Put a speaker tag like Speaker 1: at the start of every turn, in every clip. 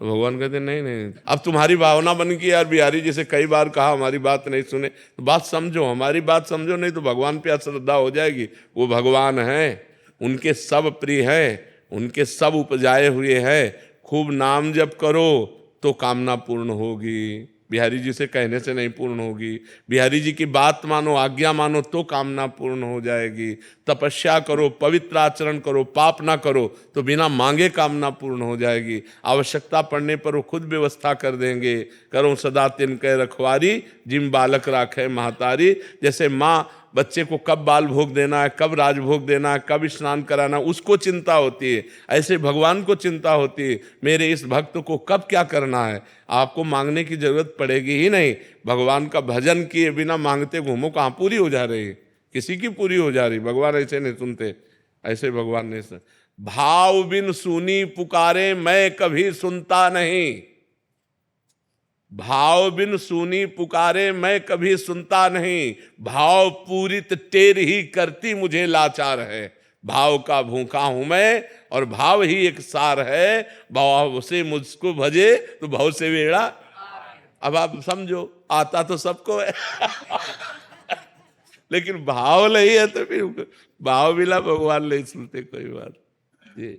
Speaker 1: तो भगवान कहते नहीं नहीं, अब तुम्हारी भावना बन गई यार, बिहारी जी से कई बार कहा हमारी बात नहीं सुने, तो बात समझो, हमारी बात समझो, नहीं तो भगवान पे अश्रद्धा हो जाएगी। वो भगवान हैं, उनके सब प्रिय है, उनके सब उपजाए हुए हैं, खूब नाम जप करो तो कामना पूर्ण होगी। बिहारी जी से कहने से नहीं पूर्ण होगी, बिहारी जी की बात मानो, आज्ञा मानो तो कामना पूर्ण हो जाएगी। तपस्या करो, पवित्र आचरण करो, पाप ना करो तो बिना मांगे कामना पूर्ण हो जाएगी। आवश्यकता पड़ने पर वो खुद व्यवस्था कर देंगे। करो सदा तिनके रखवारी, जिम बालक राखे महतारी। जैसे माँ बच्चे को कब बाल भोग देना है, कब राजभोग देना है, कब स्नान कराना है, उसको चिंता होती है, ऐसे भगवान को चिंता होती है मेरे इस भक्त को कब क्या करना है। आपको मांगने की जरूरत पड़ेगी ही नहीं, भगवान का भजन किए बिना मांगते घूमो, कहाँ पूरी हो जा रही है, किसी की पूरी हो जा रही। भगवान ऐसे नहीं सुनते, ऐसे भगवान नहीं सुन। भाव बिन सुनी पुकारे मैं कभी सुनता नहीं, भाव बिन सुनी पुकारे मैं कभी सुनता नहीं, भाव पूरित टेर ही करती मुझे लाचार है। भाव का भूखा हूं मैं और भाव ही एक सार है, भाव से मुझको भजे तो भाव से बेड़ा। अब आप समझो, आता तो सबको है लेकिन भाव नहीं है तो फिर भाव बिना भगवान नहीं सुनते कोई बात। ये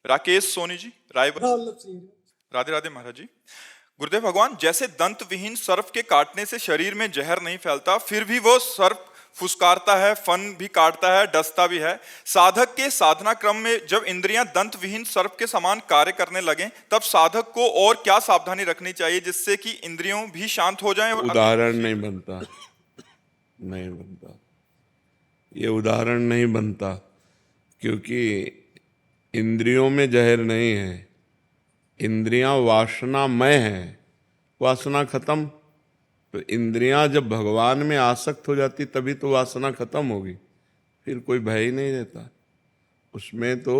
Speaker 2: राकेश सोनी जी, राधे राधे महाराज जी। गुरुदेव भगवान, जैसे दंत विहीन सर्प के काटने से शरीर में जहर नहीं फैलता, फिर भी वो सर्प फुसकारता है, फन भी काटता है, डसता भी है। साधक के साधना क्रम में जब इंद्रियां दंत विहीन सर्प के समान कार्य करने लगें, तब साधक को और क्या सावधानी रखनी चाहिए जिससे कि इंद्रियों भी शांत हो जाएं?
Speaker 1: उदाहरण नहीं बनता, नहीं बनता, ये उदाहरण नहीं बनता, क्योंकि इंद्रियों में जहर नहीं है, इंद्रियां वासनामय हैं। वासना खत्म तो इंद्रियां जब भगवान में आसक्त हो जाती तभी तो वासना खत्म होगी, फिर कोई भय ही नहीं रहता उसमें। तो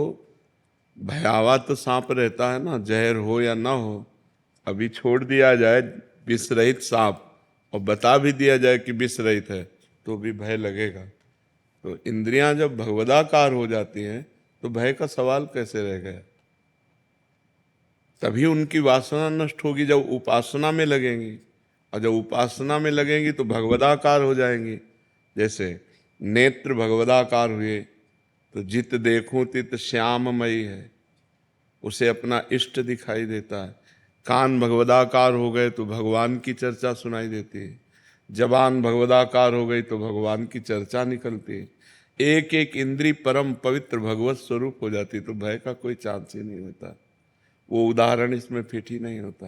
Speaker 1: भयावा तो सांप रहता है ना, जहर हो या ना हो, अभी छोड़ दिया जाए विष रहित सांप और बता भी दिया जाए कि विष रहित है तो भी भय लगेगा। तो इंद्रियां जब भगवदाकार हो जाती हैं तो भय का सवाल कैसे रह गया। तभी उनकी वासना नष्ट होगी जब उपासना में लगेंगी, और जब उपासना में लगेंगी तो भगवदाकार हो जाएंगी। जैसे नेत्र भगवदाकार हुए तो जित देखूं तित श्याममयी है, उसे अपना इष्ट दिखाई देता है। कान भगवदाकार हो गए तो भगवान की चर्चा सुनाई देती है। जबान भगवदाकार हो गई तो भगवान की चर्चा निकलती है। एक एक इंद्री परम पवित्र भगवत स्वरूप हो जाती, तो भय का कोई चांस ही नहीं होता। वो उदाहरण इसमें फिट ही नहीं होता,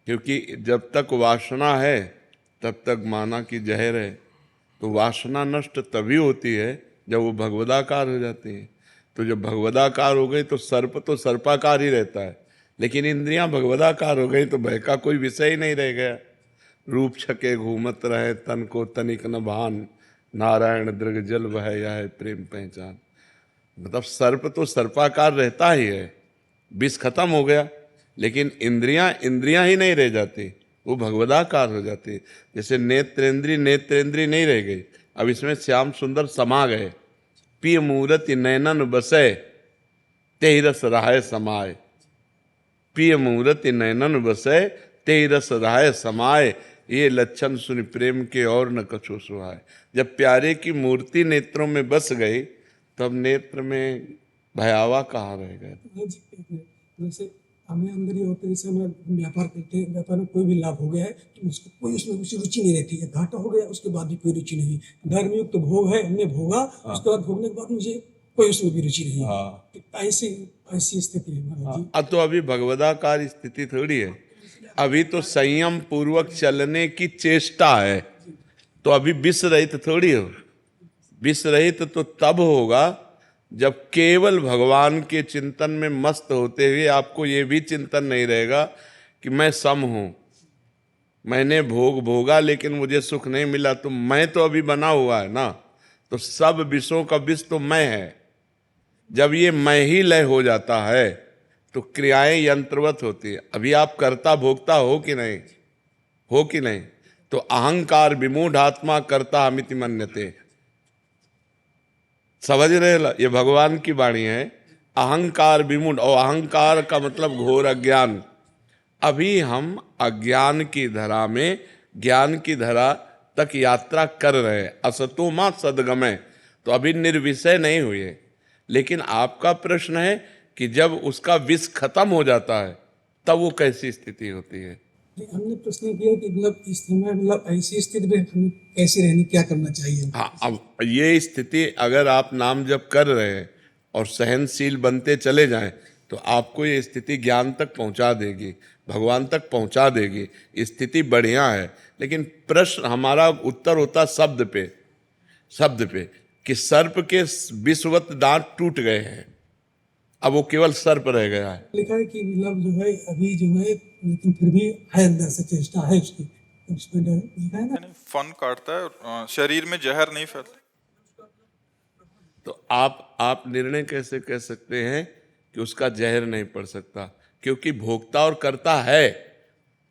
Speaker 1: क्योंकि जब तक वासना है तब तक माना कि जहर है। तो वासना नष्ट तभी होती है जब वो भगवदाकार हो जाती है। तो जब भगवदाकार हो गई तो सर्पाकार ही रहता है, लेकिन इंद्रियां भगवदाकार हो गई तो भय का कोई विषय ही नहीं रह गया। रूप छके घूमत रहे तन को तनिक न भान, नारायण दृग जल बह यह है प्रेम पहचान। मतलब सर्प तो सर्पाकार रहता ही है, विष खत्म हो गया, लेकिन इंद्रियां ही नहीं रह जाती, वो भगवदाकार हो जाती। जैसे नेत्रेंद्री नहीं रह गई, अब इसमें श्याम सुंदर समा गए। पिय मूरति नैनन बसे तेहि रस राय समाय, पिय मूरति नैनन बसे तेहि रस राय समाय, ये लक्षण सुन प्रेम के और न कछो सुहाय। जब प्यारे की मूर्ति नेत्रों में बस गई तब नेत्र में भयावा कहाँ रह गए।
Speaker 3: जैसे हमें अंदर ये होता है, जैसे हम व्यापार करते हैं, व्यापार में कोई भी लाभ हो गया है तो उसको कोई उसमें कुछ रुचि नहीं रहती है। घाटा हो गया उसके बाद भी कोई रुचि नहीं। धर्मयुक्त तो भोग है, हमने भोगा, उसके बाद भोगने के बाद मुझे कोई उसमें भी रुचि नहीं है। तो ऐसी स्थिति है महाराज जी।
Speaker 1: अब तो अभी भगवदाकार स्थिति थोड़ी है, अभी तो संयम पूर्वक चलने की चेष्टा है। तो अभी विष रहित थोड़ी हो, विष रहित तो तब होगा जब केवल भगवान के चिंतन में मस्त होते हुए आपको ये भी चिंतन नहीं रहेगा कि मैं सम हूं, मैंने भोग भोगा लेकिन मुझे सुख नहीं मिला। तो मैं तो अभी बना हुआ है ना, तो सब विषयों का विष तो मैं है। जब ये मैं ही लय हो जाता है तो क्रियाएं यंत्रवत होती है। अभी आप कर्ता भोक्ता हो कि नहीं, हो कि नहीं? तो अहंकार विमूढ़ आत्मा कर्ता अमिति मन्यते, समझ रहे? ये भगवान की वाणी है। अहंकार विमूढ़, और अहंकार का मतलब घोर अज्ञान, अभी हम अज्ञान की धरा में ज्ञान की धरा तक यात्रा कर रहे हैं, असतो मा सदगमय, तो अभी निर्विषय नहीं हुए। लेकिन आपका प्रश्न है कि जब उसका विष खत्म हो जाता है तब वो कैसी स्थिति होती है।
Speaker 3: हमने प्रश्न किया कि मतलब इस समय मतलब ऐसी स्थिति में हमें कैसे रहनी, क्या करना चाहिए।
Speaker 1: हाँ, अब ये स्थिति अगर आप नाम जप कर रहे हैं और सहनशील बनते चले जाएं तो आपको ये स्थिति ज्ञान तक पहुंचा देगी, भगवान तक पहुंचा देगी। स्थिति बढ़िया है, लेकिन प्रश्न हमारा उत्तर होता शब्द पे कि सर्प के विषवत दांत टूट गए हैं, अब वो केवल सर्प रह गया है।
Speaker 3: लिखा है कि मतलब जो है अभी जो है, लेकिन फिर भी है अंदर से चेष्टा है उसकी, उसमें लिखा है ना।
Speaker 2: फन काटता है, शरीर में जहर नहीं फैलता।
Speaker 1: तो आप निर्णय कैसे कह सकते हैं कि उसका जहर नहीं पड़ सकता? क्योंकि भोक्ता और कर्ता है,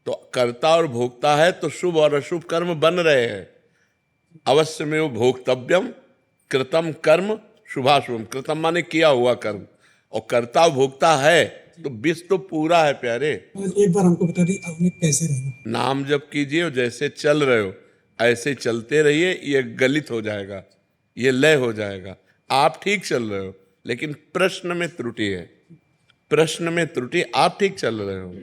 Speaker 1: तो कर्ता और भोक्ता है तो शुभ और अशुभ कर्म बन रहे हैं। अवश्य में वो भोक्तव्यम कृतम कर्म शुभाशुभम, कृतम माने किया हुआ कर्म, और कर्ता भोक्ता है तो विष तो पूरा है प्यारे।
Speaker 3: एक बार हमको बता दी आपने कैसे रहना।
Speaker 1: नाम जप कीजिए और जैसे चल रहे हो ऐसे चलते रहिए। ये गलित हो जाएगा, ये लय हो जाएगा। आप ठीक चल रहे हो लेकिन प्रश्न में त्रुटि है, प्रश्न में त्रुटि। आप ठीक चल रहे हो,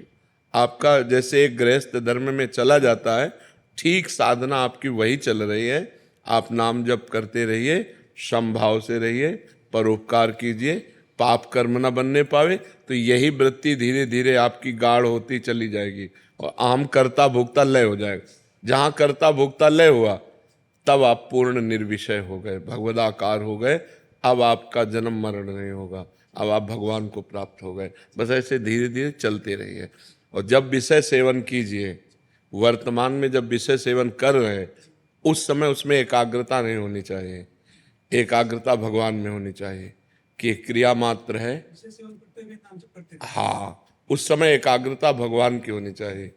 Speaker 1: आपका जैसे एक गृहस्थ धर्म में चला जाता है, ठीक साधना आपकी वही चल रही है। आप नाम जप करते रहिए, समभाव से रहिए, परोपकार कीजिए, पाप कर्म न बनने पावे, तो यही वृत्ति धीरे धीरे आपकी गाढ़ होती चली जाएगी और आम कर्ता भोक्ता लय हो जाएगा। जहाँ कर्ता भोक्ता लय हुआ तब आप पूर्ण निर्विषय हो गए, भगवदाकार हो गए। अब आपका जन्म मरण नहीं होगा, अब आप भगवान को प्राप्त हो गए। बस ऐसे धीरे धीरे चलते रहिए। और जब विषय सेवन कीजिए, वर्तमान में जब विषय सेवन कर रहे हैं उस समय उसमें एकाग्रता नहीं होनी चाहिए, एकाग्रता भगवान में होनी चाहिए कि क्रिया मात्र है। हाँ, उस समय एकाग्रता भगवान की होनी चाहिए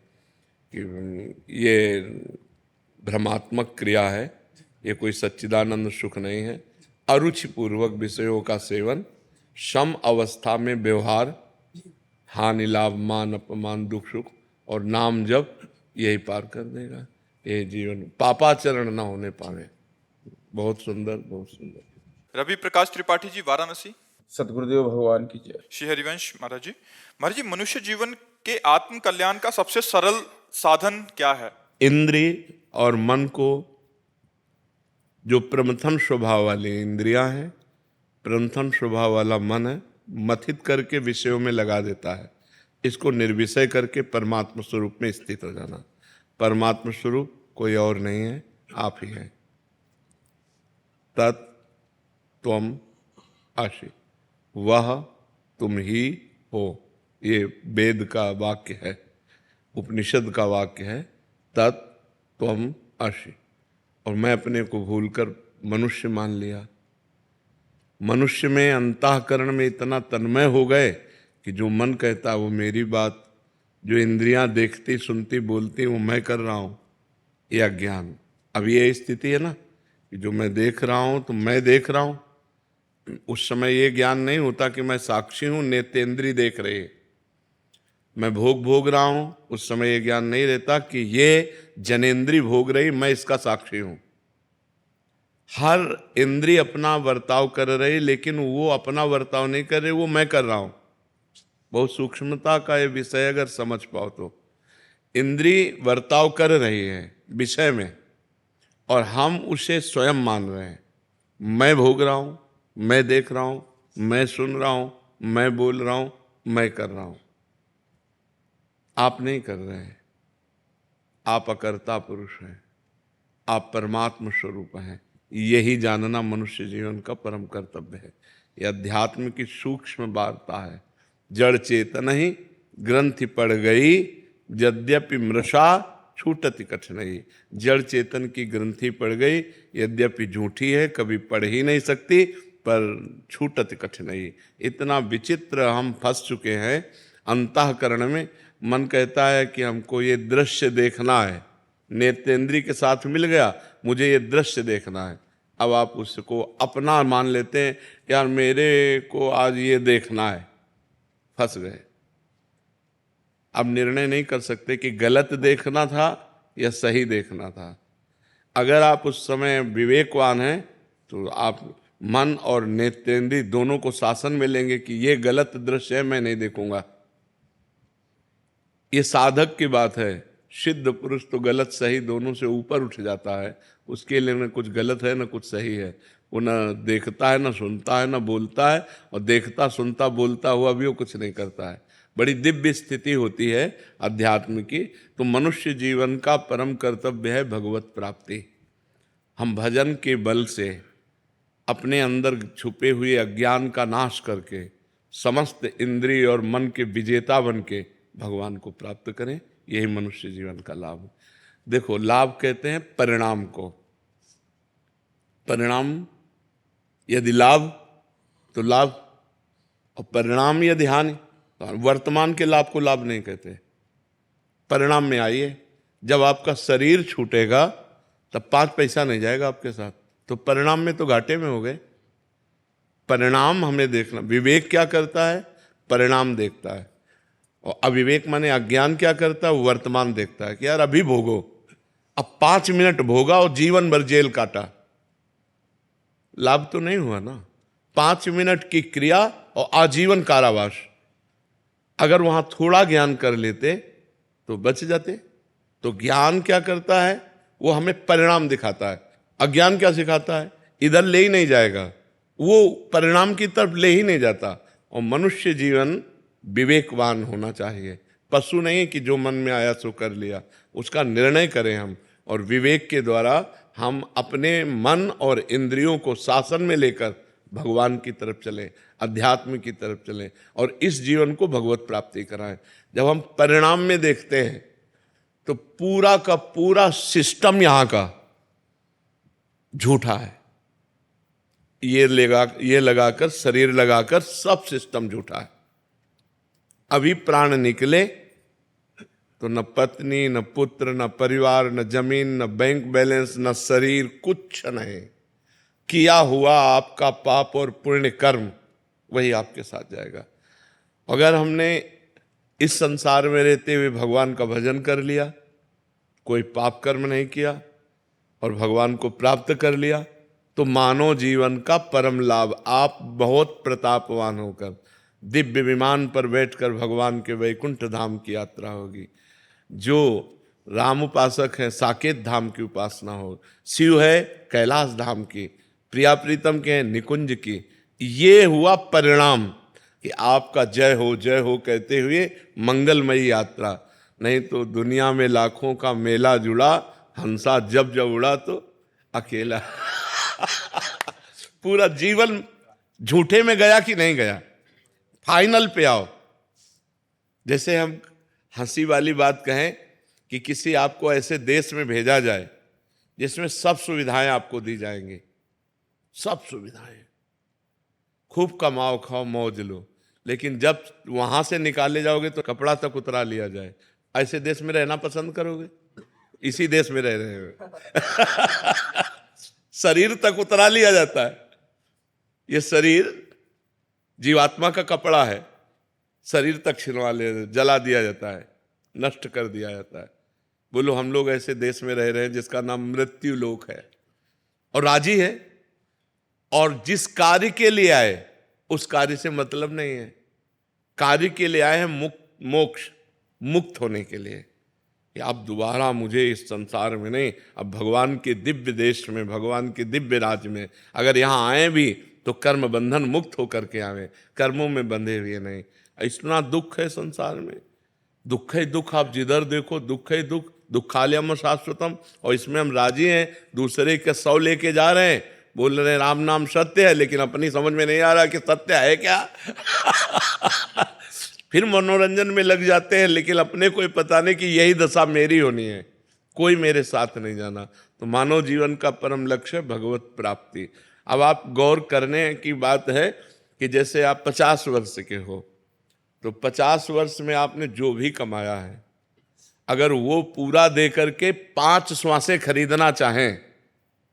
Speaker 1: कि ये भ्रमात्मक क्रिया है, ये कोई सच्चिदानंद सुख नहीं है। अरुचि पूर्वक विषयों का सेवन, सम अवस्था में व्यवहार, हानि लाभ मान अपमान दुख सुख और नाम जप, यही पार कर देगा ये जीवन। पापाचरण ना होने पावे। बहुत सुंदर, बहुत सुंदर।
Speaker 2: रवि प्रकाश त्रिपाठी जी, वाराणसी।
Speaker 4: सतगुरुदेव भगवान की जय।
Speaker 2: श्री हरिवंश महाराज जी। महाराज जी, मनुष्य जीवन के आत्म कल्याण का सबसे सरल साधन क्या है?
Speaker 1: इंद्रिय और मन को, जो प्रमथन स्वभाव वाली इंद्रियां हैं, प्रमथन स्वभाव वाला मन है, मथित करके विषयों में लगा देता है। इसको निर्विषय करके परमात्मा स्वरूप में स्थित हो जाना। परमात्मा स्वरूप कोई और नहीं है, आप ही हैं। तत् त्वम आसि, वह तुम ही हो। ये वेद का वाक्य है, उपनिषद का वाक्य है। तत् त्वम आसि। और मैं अपने को भूलकर मनुष्य मान लिया। मनुष्य में अंतःकरण में इतना तन्मय हो गए कि जो मन कहता वो मेरी बात, जो इंद्रियां देखती सुनती बोलती वो मैं कर रहा हूँ, ये अज्ञान। अब ये स्थिति है ना कि जो मैं देख रहा हूँ तो मैं देख रहा हूँ। उस समय ये ज्ञान नहीं होता कि मैं साक्षी हूँ, नेत्रेंद्रिय देख रही है। मैं भोग रहा हूँ, उस समय ये ज्ञान नहीं रहता कि ये जनेंद्रिय भोग रही, मैं इसका साक्षी हूँ। हर इंद्रिय अपना वर्ताव कर रही, लेकिन वो अपना वर्ताव नहीं कर रहे, वो मैं कर रहा हूँ। बहुत सूक्ष्मता का ये विषय अगर समझ पाओ तो। इंद्रिय वर्ताव कर रही है विषय में और हम उसे स्वयं मान रहे हैं। मैं भोग रहा हूँ, मैं देख रहा हूँ, मैं सुन रहा हूँ, मैं बोल रहा हूँ, मैं कर रहा हूँ। आप नहीं कर रहे हैं, आप अकर्ता पुरुष हैं, आप परमात्मा स्वरूप हैं। यही जानना मनुष्य जीवन का परम कर्तव्य है। यह अध्यात्म की सूक्ष्म वार्ता है। जड़ चेतन ही ग्रंथि पड़ गई, यद्यपि मृषा छूटति कठिनाई। जड़ चेतन की ग्रंथि पड़ गई, यद्यपि झूठी है, कभी पढ़ ही नहीं सकती, पर छूटति कठिनाई। इतना विचित्र हम फंस चुके हैं अंतःकरण में। मन कहता है कि हमको ये दृश्य देखना है, नेत्रेंद्रिय के साथ मिल गया, मुझे ये दृश्य देखना है। अब आप उसको अपना मान लेते हैं, यार मेरे को आज ये देखना है, फंस गए। आप निर्णय नहीं कर सकते कि गलत देखना था या सही देखना था। अगर आप उस समय विवेकवान हैं तो आप मन और नेत्रेंद्रिय दोनों को शासन में लेंगे कि ये गलत दृश्य है, मैं नहीं देखूंगा। ये साधक की बात है। सिद्ध पुरुष तो गलत सही दोनों से ऊपर उठ जाता है, उसके लिए न कुछ गलत है न कुछ सही है। वो न देखता है, न सुनता है, न बोलता है, और देखता सुनता बोलता हुआ भी वो कुछ नहीं करता है। बड़ी दिव्य स्थिति होती है अध्यात्म की। तो मनुष्य जीवन का परम कर्तव्य है भगवत प्राप्ति। हम भजन के बल से अपने अंदर छुपे हुए अज्ञान का नाश करके समस्त इंद्रिय और मन के विजेता बन के भगवान को प्राप्त करें। यही मनुष्य जीवन का लाभ है। देखो, लाभ कहते हैं परिणाम को। परिणाम यदि लाभ तो लाभ, और परिणाम यदि हानि तो वर्तमान के लाभ को लाभ नहीं कहते। परिणाम में आइए, जब आपका शरीर छूटेगा तब 5 पैसा नहीं जाएगा आपके साथ, तो परिणाम में तो घाटे में हो गए। परिणाम हमें देखना। विवेक क्या करता है? परिणाम देखता है। और अविवेक माने अज्ञान क्या करता है? वो वर्तमान देखता है कि यार अभी भोगो, अब 5 मिनट भोगा और जीवन भर जेल काटा, लाभ तो नहीं हुआ ना। 5 मिनट की क्रिया और आजीवन कारावास। अगर वहां थोड़ा ज्ञान कर लेते तो बच जाते। तो ज्ञान क्या करता है? वो हमें परिणाम दिखाता है। अज्ञान क्या सिखाता है? इधर ले ही नहीं जाएगा, वो परिणाम की तरफ ले ही नहीं जाता। और मनुष्य जीवन विवेकवान होना चाहिए। पशु नहीं कि जो मन में आया सो कर लिया, उसका निर्णय करें हम, और विवेक के द्वारा हम अपने मन और इंद्रियों को शासन में लेकर भगवान की तरफ चलें, अध्यात्म की तरफ चलें, और इस जीवन को भगवत प्राप्ति कराएं। जब हम परिणाम में देखते हैं तो पूरा का पूरा सिस्टम यहां का झूठा है। ये लगाकर, शरीर लगाकर सब सिस्टम झूठा है। अभी प्राण निकले तो न पत्नी, न पुत्र, न परिवार, न जमीन, न बैंक बैलेंस, न शरीर, कुछ नहीं। किया हुआ आपका पाप और पुण्य कर्म वही आपके साथ जाएगा। अगर हमने इस संसार में रहते हुए भगवान का भजन कर लिया, कोई पाप कर्म नहीं किया और भगवान को प्राप्त कर लिया, तो मानव जीवन का परम लाभ। आप बहुत प्रतापवान होकर दिव्य विमान पर बैठकर भगवान के वैकुंठ धाम की यात्रा होगी। जो राम उपासक है साकेत धाम की उपासना हो, शिव है कैलाश धाम की, प्रिया प्रीतम के हैं निकुंज की। ये हुआ परिणाम कि आपका जय हो कहते हुए मंगलमयी यात्रा। नहीं तो दुनिया में लाखों का मेला जुड़ा, हंसा जब जब उड़ा तो अकेला। पूरा जीवन झूठे में गया कि नहीं गया? फाइनल पे आओ। जैसे हम हंसी वाली बात कहें कि किसी आपको ऐसे देश में भेजा जाए जिसमें सब सुविधाएं आपको दी जाएंगी, सब सुविधाएं, खूब कमाओ खाओ मौज लो, लेकिन जब वहां से निकाले जाओगे तो कपड़ा तक उतरा लिया जाए। ऐसे देश में रहना पसंद करोगे? इसी देश में रह रहे हो। शरीर तक उतरा लिया जाता है। ये शरीर जीवात्मा का कपड़ा है, शरीर तक छिनवा ले, जला दिया जाता है, नष्ट कर दिया जाता है। बोलो, हम लोग ऐसे देश में रह रहे हैं जिसका नाम मृत्यु लोक है, और राजी है, और जिस कार्य के लिए आए उस कार्य से मतलब नहीं है। कार्य के लिए आए हैं मोक्ष, मुक्त होने के लिए कि अब दोबारा मुझे इस संसार में नहीं, अब भगवान के दिव्य देश में, भगवान के दिव्य राज्य में अगर यहाँ आए भी तो कर्म बंधन मुक्त होकर के आवे, कर्मों में बंधे हुए नहीं। इतना दुख है संसार में, दुख ही दुख। आप जिधर देखो दुख ही दुख, दुखालयम शाश्वतम। और इसमें हम राजी हैं, दूसरे के 100 लेके जा रहे हैं, बोल रहे हैं राम नाम सत्य है, लेकिन अपनी समझ में नहीं आ रहा कि सत्य है क्या। फिर मनोरंजन में लग जाते हैं, लेकिन अपने को पता नहीं कि यही दशा मेरी होनी है, कोई मेरे साथ नहीं जाना। तो मानव जीवन का परम लक्ष्य भगवत प्राप्ति। अब आप गौर करने की बात है कि जैसे आप 50 वर्ष के हो तो 50 वर्ष में आपने जो भी कमाया है, अगर वो पूरा दे करके 5 श्वासें खरीदना चाहें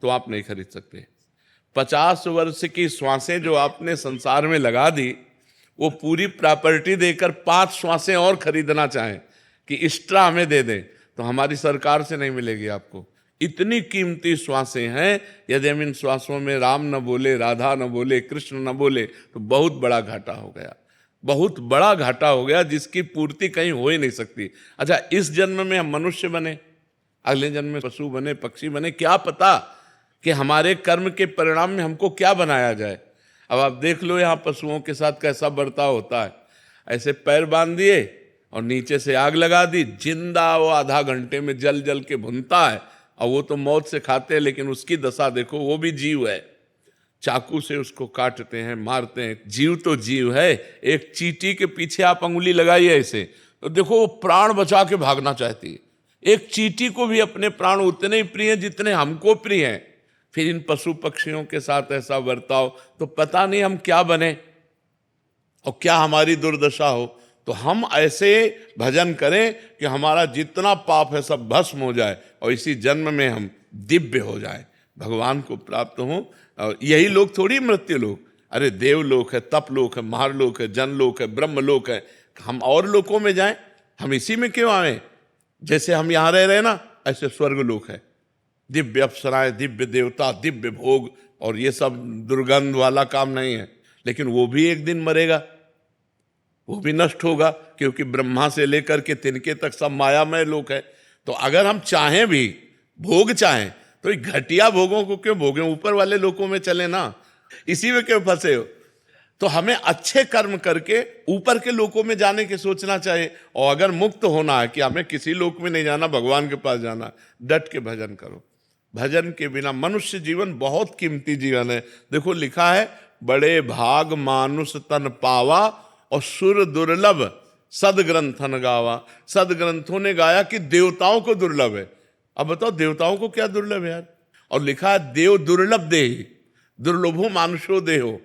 Speaker 1: तो आप नहीं खरीद सकते। 50 वर्ष की श्वासें जो आपने संसार में लगा दी, वो पूरी प्रॉपर्टी देकर 5 श्वासें और खरीदना चाहें कि एक्स्ट्रा हमें दे दें, तो हमारी सरकार से नहीं मिलेगी आपको। इतनी कीमती श्वासें हैं, यदि हम इन श्वासों में राम न बोले, राधा न बोले, कृष्ण न बोले, तो बहुत बड़ा घाटा हो गया, बहुत बड़ा घाटा हो गया, जिसकी पूर्ति कहीं हो ही नहीं सकती। अच्छा, इस जन्म में हम मनुष्य बने, अगले जन्म में पशु बने, पक्षी बने, क्या पता कि हमारे कर्म के परिणाम में हमको क्या बनाया जाए। अब आप देख लो यहाँ पशुओं के साथ कैसा बर्ताव होता है। ऐसे पैर बांध दिए और नीचे से आग लगा दी, जिंदा वो आधा घंटे में जल जल के भुनता है, और वो तो मौत से खाते हैं, लेकिन उसकी दशा देखो, वो भी जीव है, चाकू से उसको काटते हैं, मारते हैं, जीव तो जीव है। एक चींटी के पीछे आप अंगुली लगाइए ऐसे, तो देखो वो प्राण बचा के भागना चाहती है। एक चींटी को भी अपने प्राण उतने ही प्रिय हैं जितने हमको प्रिय हैं। फिर इन पशु पक्षियों के साथ ऐसा बर्ताव, तो पता नहीं हम क्या बने और क्या हमारी दुर्दशा हो। तो हम ऐसे भजन करें कि हमारा जितना पाप है सब भस्म हो जाए, और इसी जन्म में हम दिव्य हो जाए, भगवान को प्राप्त हों। और यही लोग थोड़ी मृत्यु लोग, अरे देवलोक है, तपलोक है, महारलोक है, जनलोक है, ब्रह्मलोक है, हम और लोकों में जाएं, हम इसी में क्यों आए। जैसे हम यहाँ रह रहे ना, ऐसे स्वर्गलोक है, दिव्य अप्सराएं, दिव्य देवता, दिव्य भोग, और ये सब दुर्गंध वाला काम नहीं है। लेकिन वो भी एक दिन मरेगा, वो भी नष्ट होगा, क्योंकि ब्रह्मा से लेकर के तिनके तक सब मायामय लोक है। तो अगर हम चाहें भी, भोग चाहें, तो ये घटिया भोगों को क्यों भोगें, ऊपर वाले लोकों में चले ना, इसी में क्यों फंसे हो। तो हमें अच्छे कर्म करके ऊपर के लोकों में जाने की सोचना चाहिए। और अगर मुक्त होना है कि हमें किसी लोक में नहीं जाना, भगवान के पास जाना, डट के भजन करो। भजन के बिना मनुष्य जीवन बहुत कीमती जीवन है। देखो लिखा है, बड़े भाग मानुष तन पावा और सुर दुर्लभ सदग्रंथन गावा। सदग्रंथों ने गाया कि देवताओं को दुर्लभ है। अब बताओ देवताओं को क्या दुर्लभ है यार। और लिखा है, देव दुर्लभ देहि दुर्लभो मानुषो देहो।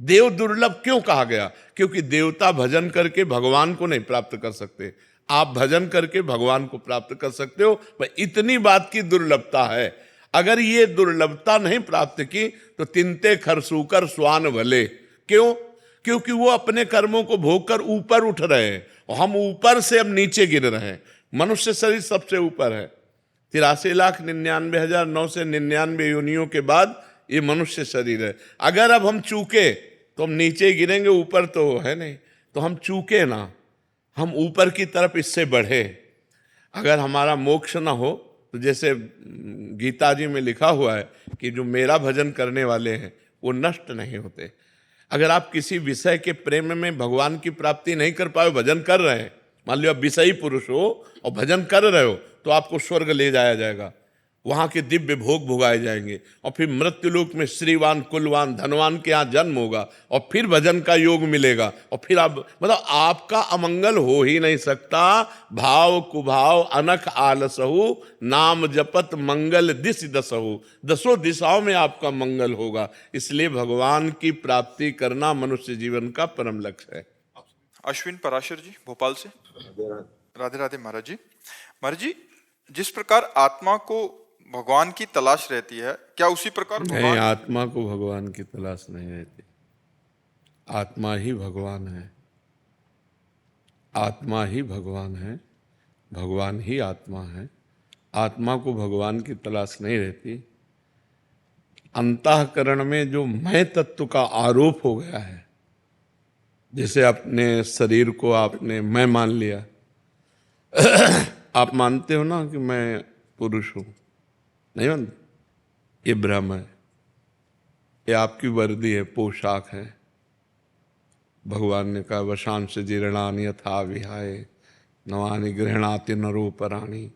Speaker 1: देव दुर्लभ क्यों कहा गया? क्योंकि देवता भजन करके भगवान को नहीं प्राप्त कर सकते, आप भजन करके भगवान को प्राप्त कर सकते हो। पर इतनी बात की दुर्लभता है। अगर ये दुर्लभता नहीं प्राप्त की तो तिनते खरसूकर स्वान भले। क्यों? क्योंकि वो अपने कर्मों को भोग कर ऊपर उठ रहे हैं, और हम ऊपर से अब नीचे गिर रहे हैं। मनुष्य शरीर सबसे ऊपर है, 83,99,999 योनियों के बाद ये मनुष्य शरीर है। अगर अब हम चूके तो हम नीचे गिरेंगे, ऊपर तो है नहीं। तो हम चूके ना, हम ऊपर की तरफ इससे बढ़े। अगर हमारा मोक्ष ना हो तो जैसे गीता जी में लिखा हुआ है कि जो मेरा भजन करने वाले हैं वो नष्ट नहीं होते। अगर आप किसी विषय के प्रेम में भगवान की प्राप्ति नहीं कर पाए, भजन कर रहे हैं, मान लो आप विषयी पुरुष हो और भजन कर रहे हो, तो आपको स्वर्ग ले जाया जाएगा, वहां के दिव्य भोग भोगाए जाएंगे, और फिर मृत्यु लोक में श्रीवान कुलवान धनवान के यहाँ जन्म होगा, और फिर भजन का योग मिलेगा, और फिर आप मतलब आपका अमंगल हो ही नहीं सकता। भाव कुभाव अनख आलसहु नाम जपत मंगल दिश दसहु। दसों दिशाओं में आपका मंगल होगा। इसलिए भगवान की प्राप्ति करना मनुष्य जीवन का परम लक्ष्य है।
Speaker 2: अश्विन पराशर जी भोपाल से। राधे राधे महाराज जी। महाराज जी, जिस प्रकार आत्मा को भगवान की तलाश रहती है, क्या उसी प्रकार
Speaker 1: नहीं, आत्मा को भगवान की तलाश नहीं रहती। आत्मा ही भगवान है, आत्मा ही भगवान है, भगवान ही आत्मा है। आत्मा को भगवान की तलाश नहीं रहती। अंतःकरण में जो मैं तत्व का आरोप हो गया है, जैसे अपने शरीर को आपने मैं मान लिया। आप मानते हो ना कि मैं पुरुष हूं? नहीं मानते? ये भ्रम है, ये आपकी वर्दी है, पोशाक है। भगवान ने कहा, वशांश जीर्णानि यथा विहाय नवानि गृह्णाति नरोपराणि।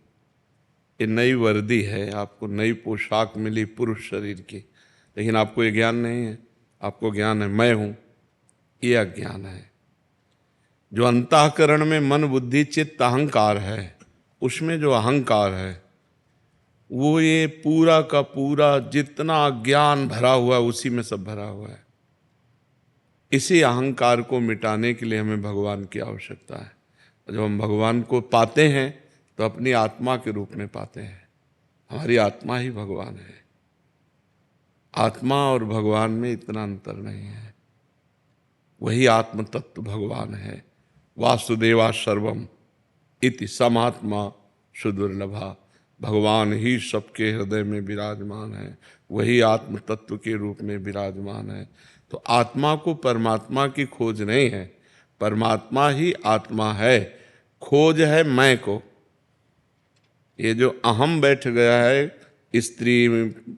Speaker 1: ये नई वर्दी है, आपको नई पोशाक मिली पुरुष शरीर की, लेकिन आपको ये ज्ञान नहीं है। आपको ज्ञान है मैं हूं, ये अज्ञान है। जो अंतःकरण में मन बुद्धि चित्त अहंकार है, उसमें जो अहंकार है वो ये पूरा का पूरा जितना ज्ञान भरा हुआ है उसी में सब भरा हुआ है। इसी अहंकार को मिटाने के लिए हमें भगवान की आवश्यकता है। जब हम भगवान को पाते हैं तो अपनी आत्मा के रूप में पाते हैं। हमारी आत्मा ही भगवान है। आत्मा और भगवान में इतना अंतर नहीं है। वही आत्म तत्व भगवान है। वासुदेवा सर्वम इति समात्मा सुदुर्लभा। भगवान ही सबके हृदय में विराजमान है, वही आत्म तत्व के रूप में विराजमान है। तो आत्मा को परमात्मा की खोज नहीं है, परमात्मा ही आत्मा है। खोज है मैं को। ये जो अहम बैठ गया है, स्त्री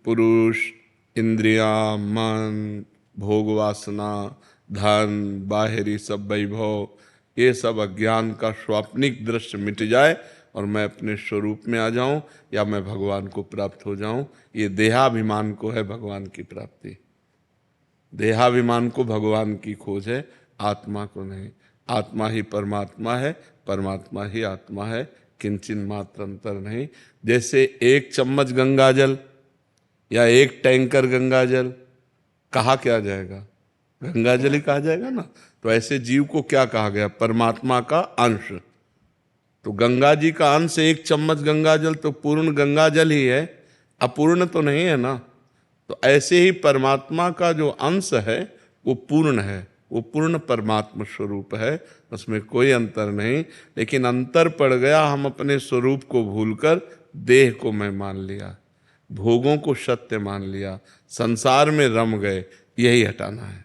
Speaker 1: पुरुष, इंद्रियां, मन, भोग वासना, धन, बाहरी सब वैभव, ये सब अज्ञान का स्वाप्निक दृश्य मिट जाए और मैं अपने स्वरूप में आ जाऊं या मैं भगवान को प्राप्त हो जाऊं। ये देहाभिमान को है भगवान की प्राप्ति। देहाभिमान को भगवान की खोज है, आत्मा को नहीं। आत्मा ही परमात्मा है, परमात्मा ही आत्मा है, किंचिन मात्र अंतर नहीं। जैसे एक चम्मच गंगा जल या एक टैंकर गंगा जल कहा क्या जाएगा? गंगा जल ही कहा जाएगा ना। तो ऐसे जीव को क्या कहा गया? परमात्मा का अंश। तो गंगा जी का अंश एक चम्मच गंगा जल तो पूर्ण गंगा जल ही है, अपूर्ण तो नहीं है ना। तो ऐसे ही परमात्मा का जो अंश है वो पूर्ण है, वो पूर्ण परमात्मा स्वरूप है, उसमें कोई अंतर नहीं। लेकिन अंतर पड़ गया, हम अपने स्वरूप को भूलकर देह को मैं मान लिया, भोगों को सत्य मान लिया, संसार में रम गए। यही हटाना है।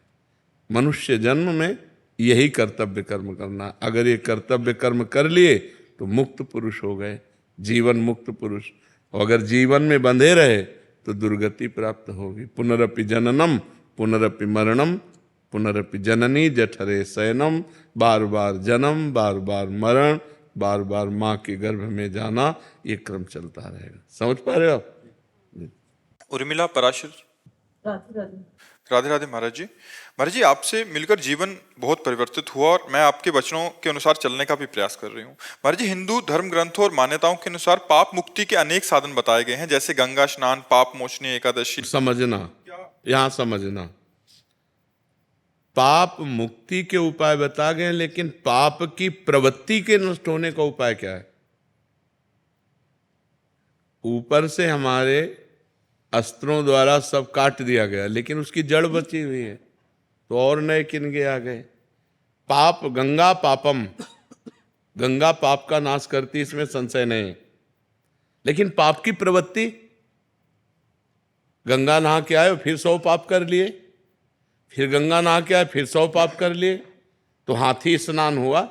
Speaker 1: मनुष्य जन्म में यही कर्तव्य कर्म करना। अगर ये कर्तव्य कर्म कर लिए तो मुक्त पुरुष हो गए, जीवन मुक्त पुरुष। और अगर जीवन में बंधे रहे तो दुर्गति प्राप्त होगी। पुनरपि जननम पुनरपि मरणम पुनरपि जननी जठरे शयनम। बार बार जन्म, बार बार मरण, बार बार माँ के गर्भ में जाना, ये क्रम चलता रहेगा। समझ पा रहे हो आप?
Speaker 2: उर्मिला पराशर।
Speaker 5: राधे राधे।
Speaker 2: राधे राधे महाराज जी। महाराज जी, आपसे मिलकर जीवन बहुत परिवर्तित हुआ और मैं आपके वचनों के अनुसार चलने का भी प्रयास कर रही हूँ। महाराज जी, हिंदू धर्म ग्रंथों और मान्यताओं के अनुसार पाप मुक्ति के अनेक साधन बताए गए हैं, जैसे गंगा स्नान, पाप मोचनी एकादशी।
Speaker 1: समझना, यहाँ समझना, पाप मुक्ति के उपाय बता गए, लेकिन पाप की प्रवृत्ति के नष्ट होने का उपाय क्या है? ऊपर से हमारे अस्त्रों द्वारा सब काट दिया गया, लेकिन उसकी जड़ बची हुई है, तो और नए किनके आ गए। पाप गंगा पापम, गंगा पाप का नाश करती, इसमें संशय नहीं। लेकिन पाप की प्रवृत्ति, गंगा नहा के आए फिर 100 पाप कर लिए, फिर गंगा नहा के आए फिर 100 पाप कर लिए। तो हाथी स्नान हुआ,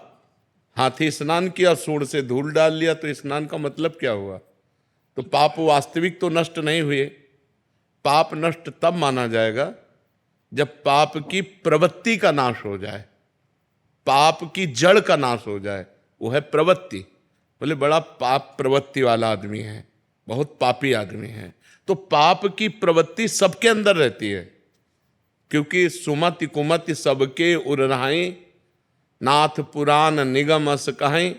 Speaker 1: हाथी स्नान किया, सूंड से धूल डाल लिया, तो स्नान का मतलब क्या हुआ? तो पाप वास्तविक तो नष्ट नहीं हुए। पाप नष्ट तब माना जाएगा जब पाप की प्रवृत्ति का नाश हो जाए, पाप की जड़ का नाश हो जाए, वो है प्रवृत्ति। बोले बड़ा पाप प्रवृत्ति वाला आदमी है, बहुत पापी आदमी है। तो पाप की प्रवृत्ति सबके अंदर रहती है, क्योंकि सुमति कुमति सबके उरनाई, नाथ पुराण निगम अस कहें।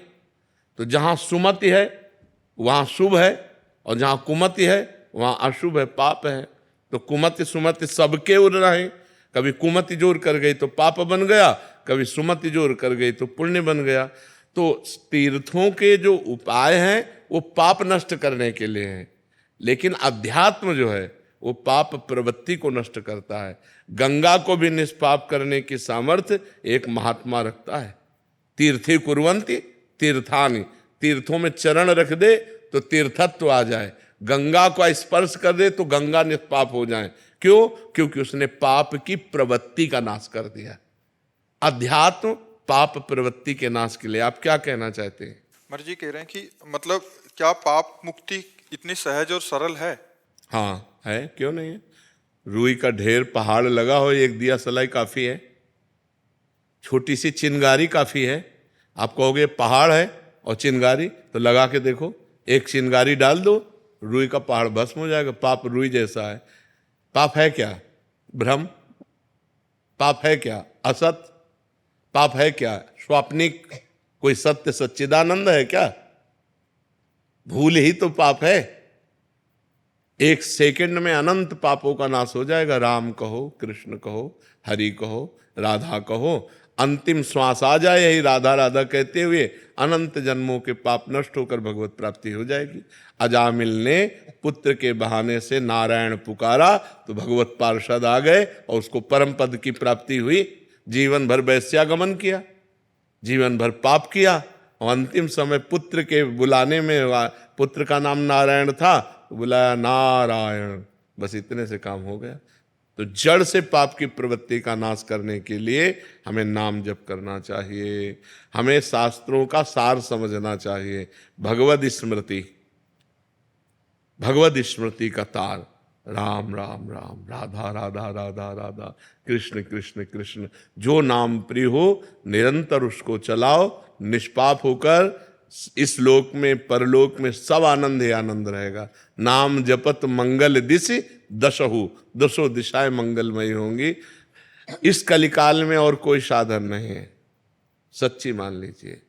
Speaker 1: तो जहाँ सुमति है वहाँ शुभ है, और जहाँ कुमति है वहाँ अशुभ है, पाप है। तो कुमति सुमति सबके उरनाई, कभी कुमति जोर कर गई तो पाप बन गया, कभी सुमति जोर कर गई तो पुण्य बन गया। तो तीर्थों के जो उपाय हैं वो पाप नष्ट करने के लिए हैं, लेकिन अध्यात्म जो है वो पाप प्रवृत्ति को नष्ट करता है। गंगा को भी निष्पाप करने की सामर्थ्य एक महात्मा रखता है। तीर्थी कुर्वन्ति तीर्थानि, तीर्थों में चरण रख दे तो तीर्थत्व आ जाए, गंगा को स्पर्श कर दे तो गंगा निष्पाप हो जाए। क्यों? क्योंकि उसने पाप की प्रवृत्ति का नाश कर दिया। अध्यात्म पाप प्रवृत्ति के नाश के लिए। आप क्या कहना चाहते हैं?
Speaker 2: महाराज जी कह रहे हैं कि मतलब क्या पाप मुक्ति इतनी सहज और सरल है?
Speaker 1: हाँ है, क्यों नहीं है। रुई का ढेर पहाड़ लगा हो, एक दिया सलाई काफी है, छोटी सी चिंगारी काफी है। आप कहोगे पहाड़ है और चिंगारी, तो लगा के देखो, एक चिंगारी डाल दो, रुई का पहाड़ भस्म हो जाएगा। पाप रुई जैसा है। पाप है क्या? भ्रम। पाप है क्या? असत। पाप है क्या? स्वाप्निक। कोई सत्य सच्चिदानंद है क्या? भूल ही तो पाप है। एक सेकंड में अनंत पापों का नाश हो जाएगा। राम कहो, कृष्ण कहो, हरि कहो, राधा कहो, अंतिम श्वास आ जाए यही राधा राधा कहते हुए, अनंत जन्मों के पाप नष्ट होकर भगवत प्राप्ति हो जाएगी। अजामिल ने पुत्र के बहाने से नारायण पुकारा तो भगवत पार्षद आ गए और उसको परम पद की प्राप्ति हुई। जीवन भर वैश्यागमन किया, जीवन भर पाप किया, और अंतिम समय पुत्र के बुलाने में पुत्र का नाम नारायण था तो बुलाया नारायण, बस इतने से काम हो गया। तो जड़ से पाप की प्रवृत्ति का नाश करने के लिए हमें नाम जप करना चाहिए, हमें शास्त्रों का सार समझना चाहिए। भगवद स्मृति, भगवद स्मृति का तार राम राम राम, राधा राधा राधा राधा, कृष्ण कृष्ण कृष्ण। जो नाम प्रिय हो निरंतर उसको चलाओ, निष्पाप होकर इस लोक में परलोक में सब आनंद ही आनंद रहेगा। नाम जपत मंगल दिशि दशहु, दसों दिशाएं मंगलमयी होंगी। इस कलिकाल में और कोई साधन नहीं है, सच्ची मान लीजिए,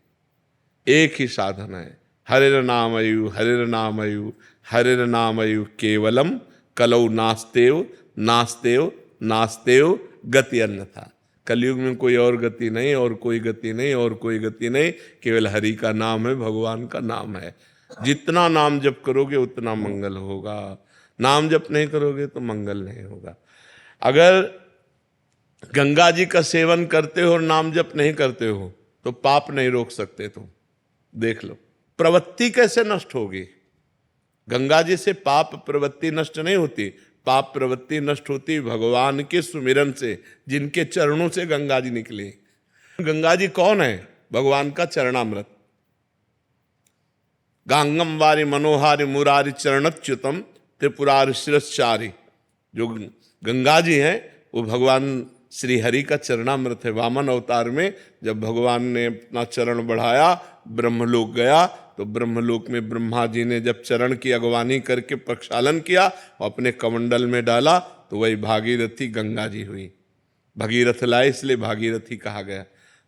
Speaker 1: एक ही साधन है, हरिर नामयु हरिर नामयु हरिर नामयु केवलम कलौ नास्तेव नास्तेव नास्तेव गति अन्यथा। कलयुग में कोई और गति नहीं, और कोई गति नहीं, और कोई गति नहीं, केवल हरि का नाम है, भगवान का नाम है। जितना नाम जप करोगे उतना मंगल होगा, नाम जप नहीं करोगे तो मंगल नहीं होगा। अगर गंगा जी का सेवन करते हो और नाम जप नहीं करते हो तो पाप नहीं रोक सकते तुम। देख लो प्रवृत्ति कैसे नष्ट होगी। गंगा जी से पाप प्रवृत्ति नष्ट नहीं होती, पाप प्रवृत्ति नष्ट होती भगवान के सुमिरन से, जिनके चरणों से गंगा जी निकली। गंगा जी कौन है? भगवान का चरणामृत। गांगम वारी मनोहारी मुरारी चरणच्युतम त्रिपुरारि शिरश्चारी। जो गंगा जी हैं वो भगवान श्री हरि का चरणामृत है। वामन अवतार में जब भगवान ने अपना चरण बढ़ाया, ब्रह्मलोक गया, तो ब्रह्मलोक में ब्रह्मा जी ने जब चरण की अगवानी करके प्रक्षालन किया और अपने कमंडल में डाला तो वही भागीरथी गंगा जी हुई। भगीरथ लाए इसलिए भागीरथी कहा गया।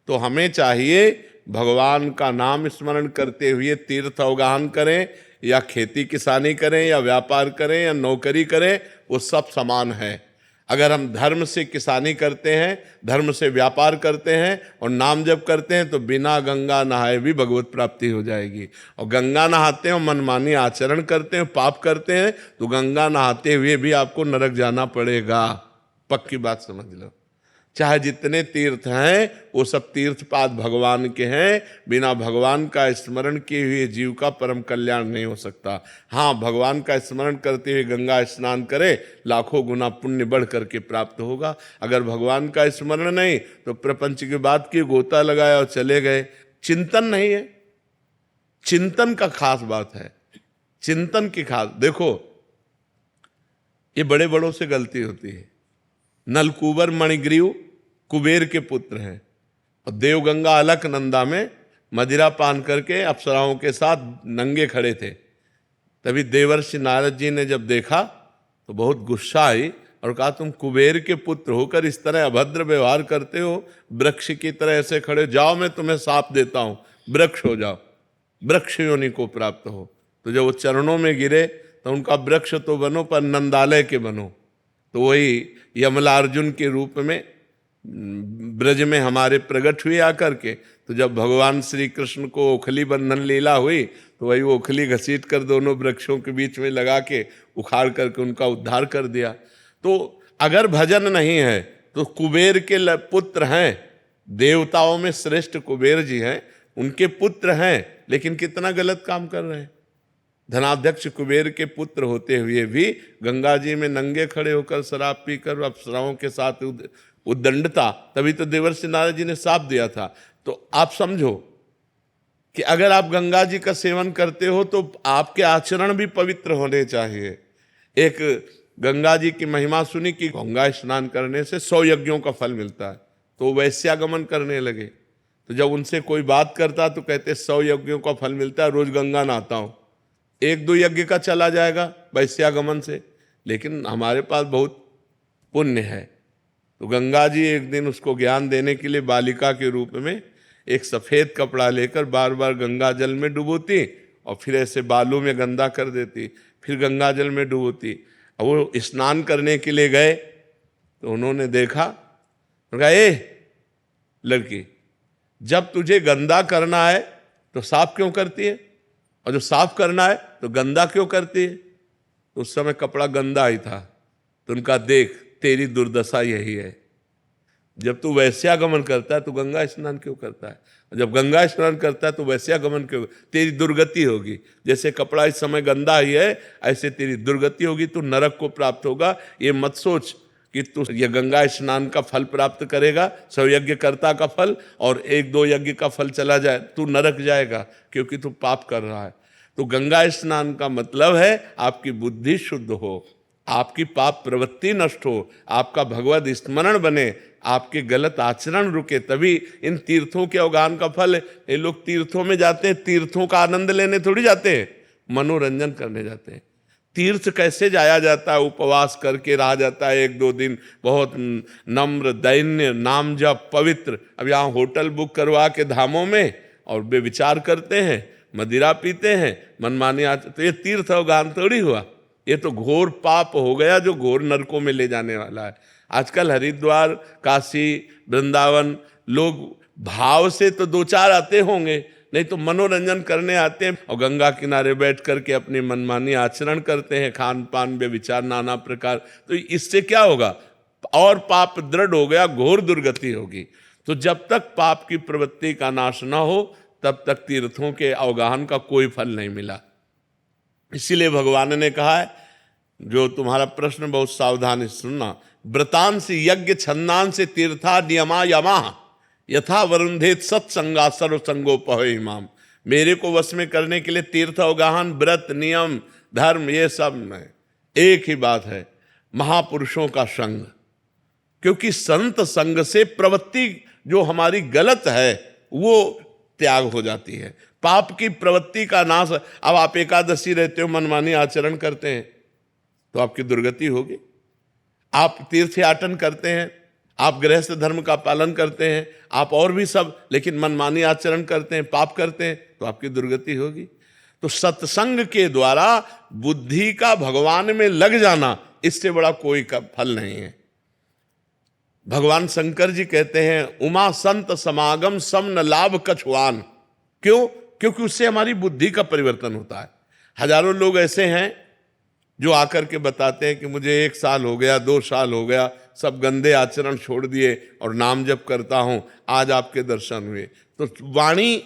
Speaker 1: तो हमें चाहिए भगवान का नाम स्मरण करते हुए तीर्थ अवगाहन करें, या खेती किसानी करें, या व्यापार करें, या नौकरी करें, वो सब समान है। अगर हम धर्म से किसानी करते हैं, धर्म से व्यापार करते हैं और नाम जप करते हैं तो बिना गंगा नहाए भी भगवत प्राप्ति हो जाएगी। और गंगा नहाते हैं और मनमानी आचरण करते हैं, पाप करते हैं, तो गंगा नहाते हुए भी आपको नरक जाना पड़ेगा। पक्की बात समझ लो। चाहे जितने तीर्थ हैं वो सब तीर्थपाद भगवान के हैं, बिना भगवान का स्मरण किए हुए जीव का परम कल्याण नहीं हो सकता। हाँ, भगवान का स्मरण करते हुए गंगा स्नान करे, लाखों गुना पुण्य बढ़ करके प्राप्त होगा। अगर भगवान का स्मरण नहीं तो प्रपंच की बात की, गोता लगाया और चले गए। चिंतन नहीं है, चिंतन का खास बात है, चिंतन की खास। देखो ये बड़े बड़ों से गलती होती है। नलकुबर मणिग्रीव कुबेर के पुत्र हैं और देवगंगा अलकनंदा में मदिरा पान करके अप्सराओं के साथ नंगे खड़े थे। तभी देवर्षि नारद जी ने जब देखा तो बहुत गुस्सा आई और कहा, तुम कुबेर के पुत्र होकर इस तरह अभद्र व्यवहार करते हो, वृक्ष की तरह ऐसे खड़े, जाओ मैं तुम्हें शाप देता हूं, वृक्ष हो जाओ, वृक्ष योनि को प्राप्त हो। तो जब वो चरणों में गिरे तो उनका वृक्ष तो बनो पर नंदालय के बनो। तो वही यमलार्जुन के रूप में ब्रज में हमारे प्रकट हुए आकर के। तो जब भगवान श्री कृष्ण को ओखली बंधन लीला हुई तो वही ओखली घसीट कर दोनों वृक्षों के बीच में लगा के उखाड़ करके उनका उद्धार कर दिया। तो अगर भजन नहीं है तो कुबेर के पुत्र हैं, देवताओं में श्रेष्ठ कुबेर जी हैं, उनके पुत्र हैं, लेकिन कितना गलत काम कर रहे हैं। धनाध्यक्ष कुबेर के पुत्र होते हुए भी गंगा जी में नंगे खड़े होकर शराब पीकर अप्सराओं के साथ उद्दंडता, तभी तो देवर्षि नारद जी ने शाप दिया था। तो आप समझो कि अगर आप गंगा जी का सेवन करते हो तो आपके आचरण भी पवित्र होने चाहिए। एक गंगा जी की महिमा सुनी कि गंगा स्नान करने से 100 यज्ञों का फल मिलता है, तो वैश्यागमन करने लगे। तो जब उनसे कोई बात करता तो कहते 100 यज्ञों का फल मिलता है, रोज गंगा नहाता हूं, 1-2 यज्ञ का चला जाएगा वैश्यागमन से, लेकिन हमारे पास बहुत पुण्य है। तो गंगा जी एक दिन उसको ज्ञान देने के लिए बालिका के रूप में एक सफेद कपड़ा लेकर बार बार गंगा जल में डुबोती और फिर ऐसे बालों में गंदा कर देती, फिर गंगा जल में डुबोती। और वो स्नान करने के लिए गए तो उन्होंने देखा, कहा, ए लड़की, जब तुझे गंदा करना है तो साफ क्यों करती है, और जो साफ करना है तो गंदा क्यों करती है? तो उस समय कपड़ा गंदा ही था। तो उनका, देख तेरी दुर्दशा यही है, जब तू वैश्यागमन करता है तो गंगा स्नान क्यों करता है? जब गंगा स्नान करता है तो वैश्यागमन क्यों? तेरी दुर्गति होगी। जैसे कपड़ा इस समय गंदा ही है, ऐसे तेरी दुर्गति होगी, तू नरक को प्राप्त होगा। ये मत सोच कि तू ये गंगा स्नान का फल प्राप्त करेगा, सब यज्ञकर्ता का फल, और एक दो यज्ञ का फल चला जाए, तू नरक जाएगा, क्योंकि तू पाप कर रहा है। तो गंगा स्नान का मतलब है आपकी बुद्धि शुद्ध हो, आपकी पाप प्रवृत्ति नष्ट हो, आपका भगवद स्मरण बने, आपके गलत आचरण रुके, तभी इन तीर्थों के अवगाहन का फल है। ये लोग तीर्थों में जाते हैं, तीर्थों का आनंद लेने थोड़ी जाते हैं, मनोरंजन करने जाते हैं। तीर्थ कैसे जाया जाता है? उपवास करके रहा जाता है एक दो दिन, बहुत नम्र दैन्य, नाम जप, पवित्र। अब यहाँ होटल बुक करवा के धामों में और वे विचार करते हैं, मदिरा पीते हैं, मनमानी आते, तो ये तीर्थ अवगाहन थोड़ी हुआ। ये तो घोर पाप हो गया जो घोर नरकों में ले जाने वाला है। आजकल हरिद्वार, काशी, वृंदावन लोग भाव से तो दो चार आते होंगे, नहीं तो मनोरंजन करने आते हैं और गंगा किनारे बैठ करके अपनी मनमानी आचरण करते हैं, खान पान व्यभिचार नाना प्रकार। तो इससे क्या होगा? और पाप दृढ़ हो गया, घोर दुर्गति होगी। तो जब तक पाप की प्रवृत्ति का नाश न हो तब तक तीर्थों के अवगाहन का कोई फल नहीं मिला। इसीलिए भगवान ने कहा है, जो तुम्हारा प्रश्न बहुत सावधानी सुनना, व्रतांश यज्ञ छंदांश तीर्था नियमा यमा यथा वरुंधेत सत्संगा सर्वसंगोपह इमाम। मेरे को वश में करने के लिए तीर्थ अवगाहन, व्रत, नियम, धर्म, ये सब में एक ही बात है, महापुरुषों का संग। क्योंकि संत संग से प्रवृत्ति जो हमारी गलत है वो त्याग हो जाती है, पाप की प्रवृत्ति का नाश। अब आप एकादशी रहते हो, मनमानी आचरण करते हैं तो आपकी दुर्गति होगी। आप तीर्थयाटन करते हैं, आप गृहस्थ धर्म का पालन करते हैं, आप और भी सब, लेकिन मनमानी आचरण करते हैं, पाप करते हैं, तो आपकी दुर्गति होगी। तो सत्संग के द्वारा बुद्धि का भगवान में लग जाना, इससे बड़ा कोई का फल नहीं है। भगवान शंकर जी कहते हैं, उमा संत समागम सम न लाभ कछुआन। क्यों? क्योंकि उससे हमारी बुद्धि का परिवर्तन होता है। हजारों लोग ऐसे हैं जो आकर के बताते हैं कि मुझे 1 साल हो गया, 2 साल हो गया, सब गंदे आचरण छोड़ दिए और नाम जप करता हूं, आज आपके दर्शन हुए। तो वाणी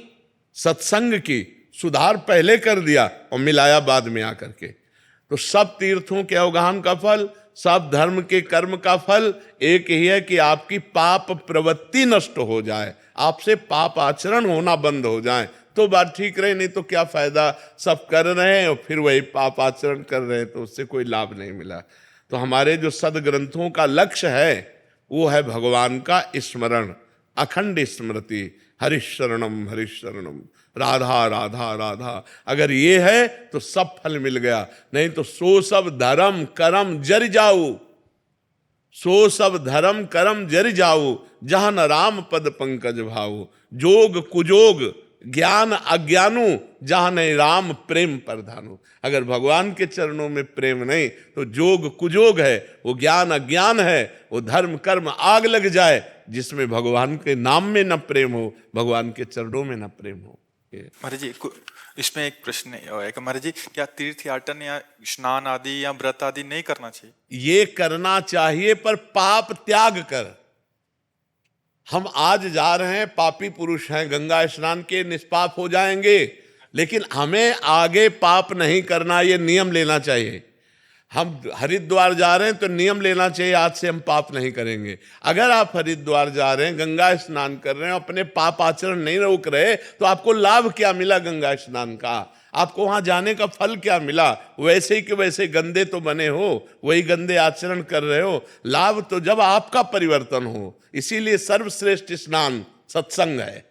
Speaker 1: सत्संग की सुधार पहले कर दिया और मिलाया बाद में आकर के। तो सब तीर्थों के अवगाहन का फल, सब धर्म के कर्म का फल एक ही है कि आपकी पाप प्रवृत्ति नष्ट हो जाए, आपसे पाप आचरण होना बंद हो जाए, तो बात ठीक रहे। नहीं तो क्या फायदा, सब कर रहे हैं और फिर वही पाप आचरण कर रहे हैं, तो उससे कोई लाभ नहीं मिला। तो हमारे जो सदग्रंथों का लक्ष्य है वो है भगवान का स्मरण, अखंड स्मृति, हरिशरणम हरिशरणम, राधा राधा राधा। अगर ये है तो सब फल मिल गया, नहीं तो सो सब धर्म करम जर जाऊ, सो सब धर्म करम जर जाऊ, जहां न राम पद पंकज भाऊ। जोग कुजोग ज्ञान अज्ञानु, जहां नहीं राम प्रेम प्रधानु। अगर भगवान के चरणों में प्रेम नहीं तो जोग कुजोग है, वो ज्ञान अज्ञान है, वो धर्म कर्म आग लग जाए जिसमें भगवान के नाम में न प्रेम हो, भगवान के चरणों में न प्रेम हो।
Speaker 2: महाराज जी इसमें एक प्रश्न है कि महाराज जी क्या तीर्थयाटन या स्नान आदि या व्रत आदि नहीं करना चाहिए?
Speaker 1: ये करना चाहिए पर पाप त्याग कर। हम आज जा रहे हैं, पापी पुरुष हैं, गंगा स्नान के निष्पाप हो जाएंगे, लेकिन हमें आगे पाप नहीं करना, ये नियम लेना चाहिए। हम हरिद्वार जा रहे हैं तो नियम लेना चाहिए, आज से हम पाप नहीं करेंगे। अगर आप हरिद्वार जा रहे हैं, गंगा स्नान कर रहे हैं, अपने पाप आचरण नहीं रोक रहे, तो आपको लाभ क्या मिला गंगा स्नान का? आपको वहां जाने का फल क्या मिला? वैसे ही कि वैसे गंदे तो बने हो, वही गंदे आचरण कर रहे हो। लाभ तो जब आपका परिवर्तन हो। इसीलिए सर्वश्रेष्ठ स्नान सत्संग है।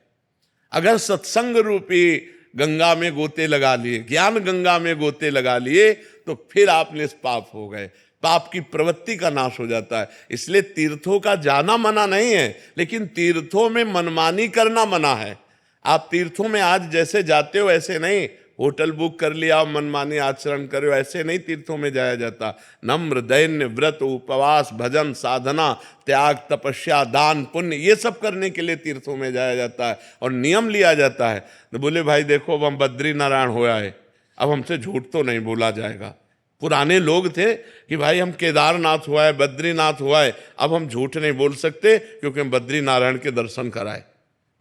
Speaker 1: अगर सत्संग रूपी गंगा में गोते लगा लिए, ज्ञान गंगा में गोते लगा लिए, तो फिर आप निष्पाप हो गए, पाप की प्रवृत्ति का नाश हो जाता है। इसलिए तीर्थों का जाना मना नहीं है, लेकिन तीर्थों में मनमानी करना मना है। आप तीर्थों में आज जैसे जाते हो ऐसे नहीं, होटल बुक कर लिया और मनमानी आचरण करो, ऐसे नहीं तीर्थों में जाया जाता। नम्र दैन्य व्रत उपवास भजन साधना त्याग तपस्या दान पुण्य, ये सब करने के लिए तीर्थों में जाया जाता है और नियम लिया जाता है। तो बोले भाई देखो अब हम बद्री नारायण हो आए, अब हमसे झूठ तो नहीं बोला जाएगा। पुराने लोग थे कि भाई हम केदारनाथ हुआ है, बद्रीनाथ हुआ है, अब हम झूठ नहीं बोल सकते क्योंकि हम बद्री नारायण के दर्शन कराए।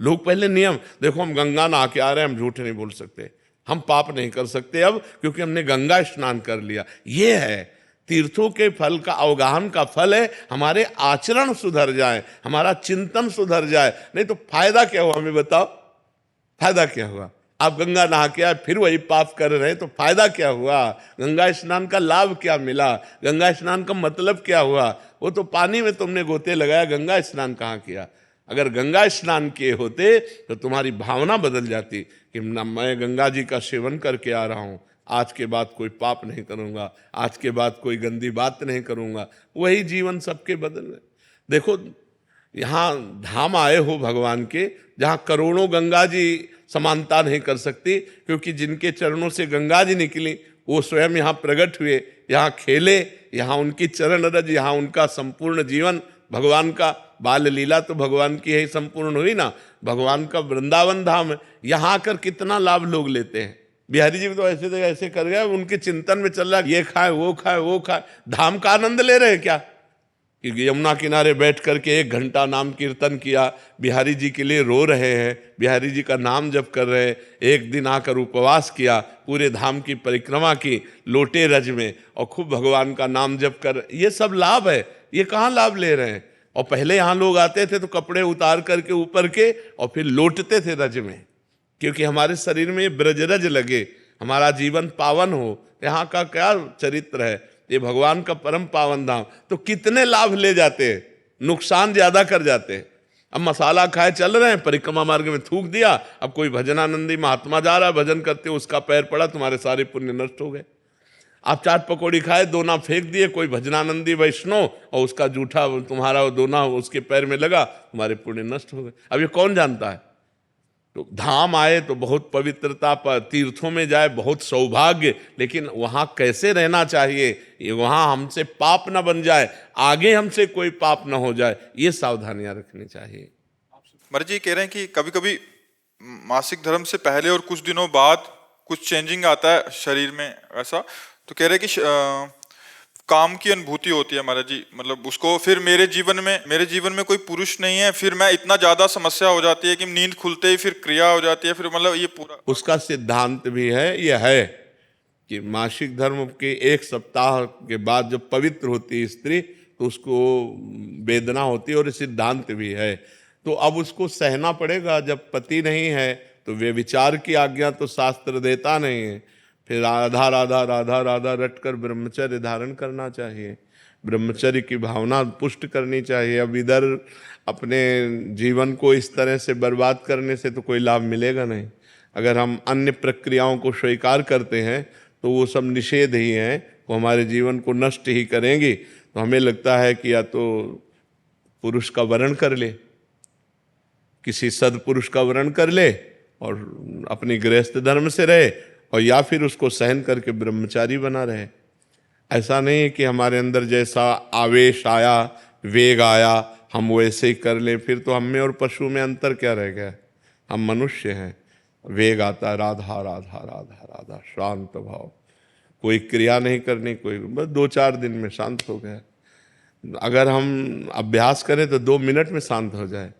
Speaker 1: लोग पहले नियम, देखो हम गंगा नहा के आ रहे हैं, हम झूठ नहीं बोल सकते, हम पाप नहीं कर सकते अब क्योंकि हमने गंगा स्नान कर लिया। ये है तीर्थों के फल का, अवगाहन का फल है हमारे आचरण सुधर जाए, हमारा चिंतन सुधर जाए। नहीं तो फायदा क्या हुआ, हमें बताओ, फायदा क्या हुआ? आप गंगा नहा के आए फिर वही पाप कर रहे हैं तो फायदा क्या हुआ? गंगा स्नान का लाभ क्या मिला? गंगा स्नान का मतलब क्या हुआ? वो तो पानी में तुमने गोते लगाया, गंगा स्नान कहाँ किया? अगर गंगा स्नान किए होते तो तुम्हारी भावना बदल जाती कि ना, मैं गंगा जी का सेवन करके आ रहा हूँ, आज के बाद कोई पाप नहीं करूँगा, आज के बाद कोई गंदी बात नहीं करूँगा। वही जीवन सबके बदल में। देखो यहाँ धाम आए हो भगवान के, जहाँ करोड़ों गंगा जी समानता नहीं कर सकती, क्योंकि जिनके चरणों से गंगा जी निकली वो स्वयं यहाँ प्रकट हुए, यहाँ खेले, यहाँ उनकी चरण रज, यहाँ उनका संपूर्ण जीवन भगवान का बाल लीला तो भगवान की है संपूर्ण हुई ना, भगवान का वृंदावन धाम है। यहाँ आकर कितना लाभ लोग लेते हैं। बिहारी जी तो ऐसे ऐसे कर गए, उनके चिंतन में चल रहा है ये खाए वो खाए वो खाए, धाम का आनंद ले रहे हैं क्या? कि यमुना किनारे बैठ करके 1 घंटा नाम कीर्तन किया, बिहारी जी के लिए रो रहे हैं, बिहारी जी का नाम जप कर रहे हैं, एक दिन आकर उपवास किया, पूरे धाम की परिक्रमा की लोटे रज में और खूब भगवान का नाम जप कर, ये सब लाभ है। ये कहाँ लाभ ले रहे हैं? और पहले यहाँ लोग आते थे तो कपड़े उतार करके ऊपर के और फिर लौटते थे रज में, क्योंकि हमारे शरीर में ब्रजरज लगे, हमारा जीवन पावन हो। यहाँ का क्या चरित्र है, ये भगवान का परम पावन धाम, तो कितने लाभ ले जाते हैं, नुकसान ज्यादा कर जाते हैं। अब मसाला खाए चल रहे हैं, परिक्रमा मार्ग में थूक दिया, अब कोई भजनानंदी महात्मा जा रहा है भजन करते, उसका पैर पड़ा, तुम्हारे सारे पुण्य नष्ट हो गए। आप चाट पकौड़ी खाए, दोना फेंक दिए, कोई भजनानंदी वैष्णव और उसका जूठा तुम्हारा दोना उसके पैर में लगा, तुम्हारे पुण्य नष्ट हो गए। अब ये कौन जानता है? तो धाम आए तो बहुत पवित्रता पर, तीर्थों में जाए बहुत सौभाग्य, लेकिन वहाँ कैसे रहना चाहिए, ये वहाँ हमसे पाप न बन जाए, आगे हमसे कोई पाप न हो जाए, ये सावधानियां रखनी चाहिए।
Speaker 2: महाराज जी कह रहे हैं कि कभी कभी मासिक धर्म से पहले और कुछ दिनों बाद कुछ चेंजिंग आता है शरीर में ऐसा, तो कह रहे हैं कि काम की अनुभूति होती है महाराज जी, मतलब उसको फिर मेरे जीवन में कोई पुरुष नहीं है, फिर मैं इतना ज्यादा समस्या हो जाती है कि नींद खुलते ही फिर क्रिया हो जाती है, फिर मतलब ये पूरा
Speaker 1: उसका सिद्धांत भी है, यह है कि मासिक धर्म के 1 सप्ताह के बाद जब पवित्र होती है स्त्री तो उसको वेदना होती है, और सिद्धांत भी है। तो अब उसको सहना पड़ेगा, जब पति नहीं है तो व्यभिचार की आज्ञा तो शास्त्र देता नहीं है, फिर राधा राधा राधा राधा रटकर ब्रह्मचर्य धारण करना चाहिए, ब्रह्मचर्य की भावना पुष्ट करनी चाहिए। अब इधर अपने जीवन को इस तरह से बर्बाद करने से तो कोई लाभ मिलेगा नहीं। अगर हम अन्य प्रक्रियाओं को स्वीकार करते हैं तो वो सब निषेध ही हैं, वो हमारे जीवन को नष्ट ही करेंगी। तो हमें लगता है कि या तो पुरुष का वरण कर ले, किसी सदपुरुष का वरण कर ले और अपनी गृहस्थ धर्म से रहे, और या फिर उसको सहन करके ब्रह्मचारी बना रहे। ऐसा नहीं है कि हमारे अंदर जैसा आवेश आया, वेग आया, हम वैसे ही कर लें, फिर तो हम में और पशु में अंतर क्या रह गया? हम मनुष्य हैं, वेग आता है, राधा राधा राधा राधा, शांत भाव, कोई क्रिया नहीं करनी, कोई बस 2-4 दिन में शांत हो गया। अगर हम अभ्यास करें तो 2 मिनट में शांत हो जाए।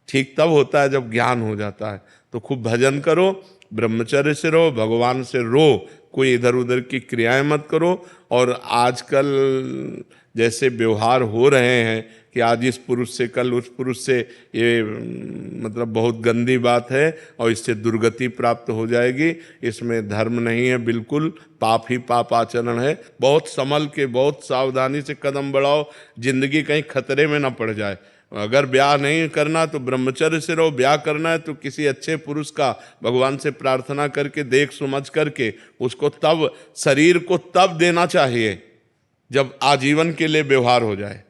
Speaker 1: ठीक तब होता है जब ज्ञान हो जाता है। तो खूब भजन करो, ब्रह्मचर्य से रहो, भगवान से रो, कोई इधर उधर की क्रियाएं मत करो। और आजकल जैसे व्यवहार हो रहे हैं कि आज इस पुरुष से कल उस पुरुष से, ये मतलब बहुत गंदी बात है और इससे दुर्गति प्राप्त हो जाएगी। इसमें धर्म नहीं है, बिल्कुल पाप ही पाप आचरण है। बहुत संभल के, बहुत सावधानी से कदम बढ़ाओ, जिंदगी कहीं खतरे में ना पड़ जाए। अगर ब्याह नहीं करना तो ब्रह्मचर्य से रहो, ब्याह करना है तो किसी अच्छे पुरुष का भगवान से प्रार्थना करके, देख समझ करके उसको तब, शरीर को तब देना चाहिए जब आजीवन के लिए व्यवहार हो जाए।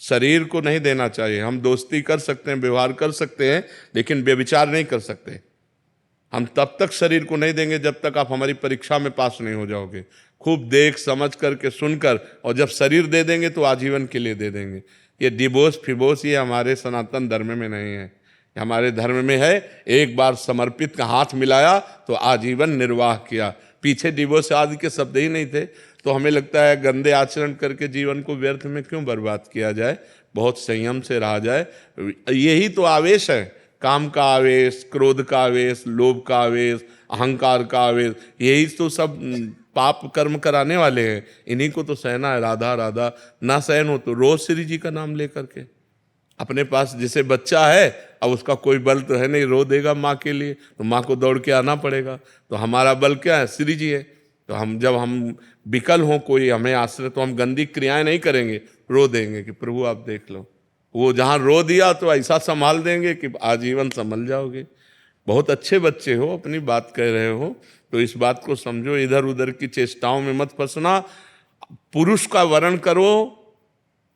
Speaker 1: शरीर को नहीं देना चाहिए। हम दोस्ती कर सकते हैं, व्यवहार कर सकते हैं, लेकिन व्यभिचार नहीं कर सकते। हम तब तक शरीर को नहीं देंगे जब तक आप हमारी परीक्षा में पास नहीं हो जाओगे। खूब देख समझ करके, सुनकर, और जब शरीर दे देंगे तो आजीवन के लिए दे देंगे। ये डिवोर्स फिवोर्स ये हमारे सनातन धर्म में नहीं है। हमारे धर्म में है, एक बार समर्पित का हाथ मिलाया तो आजीवन निर्वाह किया। पीछे डिवोर्स आदि के शब्द ही नहीं थे। तो हमें लगता है गंदे आचरण करके जीवन को व्यर्थ में क्यों बर्बाद किया जाए, बहुत संयम से रहा जाए। यही तो आवेश है, काम का आवेश, क्रोध का आवेश, लोभ का आवेश, अहंकार का आवेश, यही तो सब पाप कर्म कराने वाले हैं। इन्हीं को तो सहना है। राधा राधा ना सहन हो तो रोज श्री जी का नाम लेकर के, अपने पास जैसे बच्चा है, अब उसका कोई बल तो है नहीं, रो देगा माँ के लिए तो माँ को दौड़ के आना पड़ेगा। तो हमारा बल क्या है? श्री जी है। तो हम जब हम विकल हों, कोई हमें आश्रय, तो हम गंदी क्रियाएं नहीं करेंगे, रो देंगे कि प्रभु आप देख लो। वो जहाँ रो दिया तो ऐसा संभाल देंगे कि आजीवन संभल जाओगे। बहुत अच्छे बच्चे हो, अपनी बात कह रहे हो तो इस बात को समझो, इधर उधर की चेष्टाओं में मत फंसना। पुरुष का वर्ण करो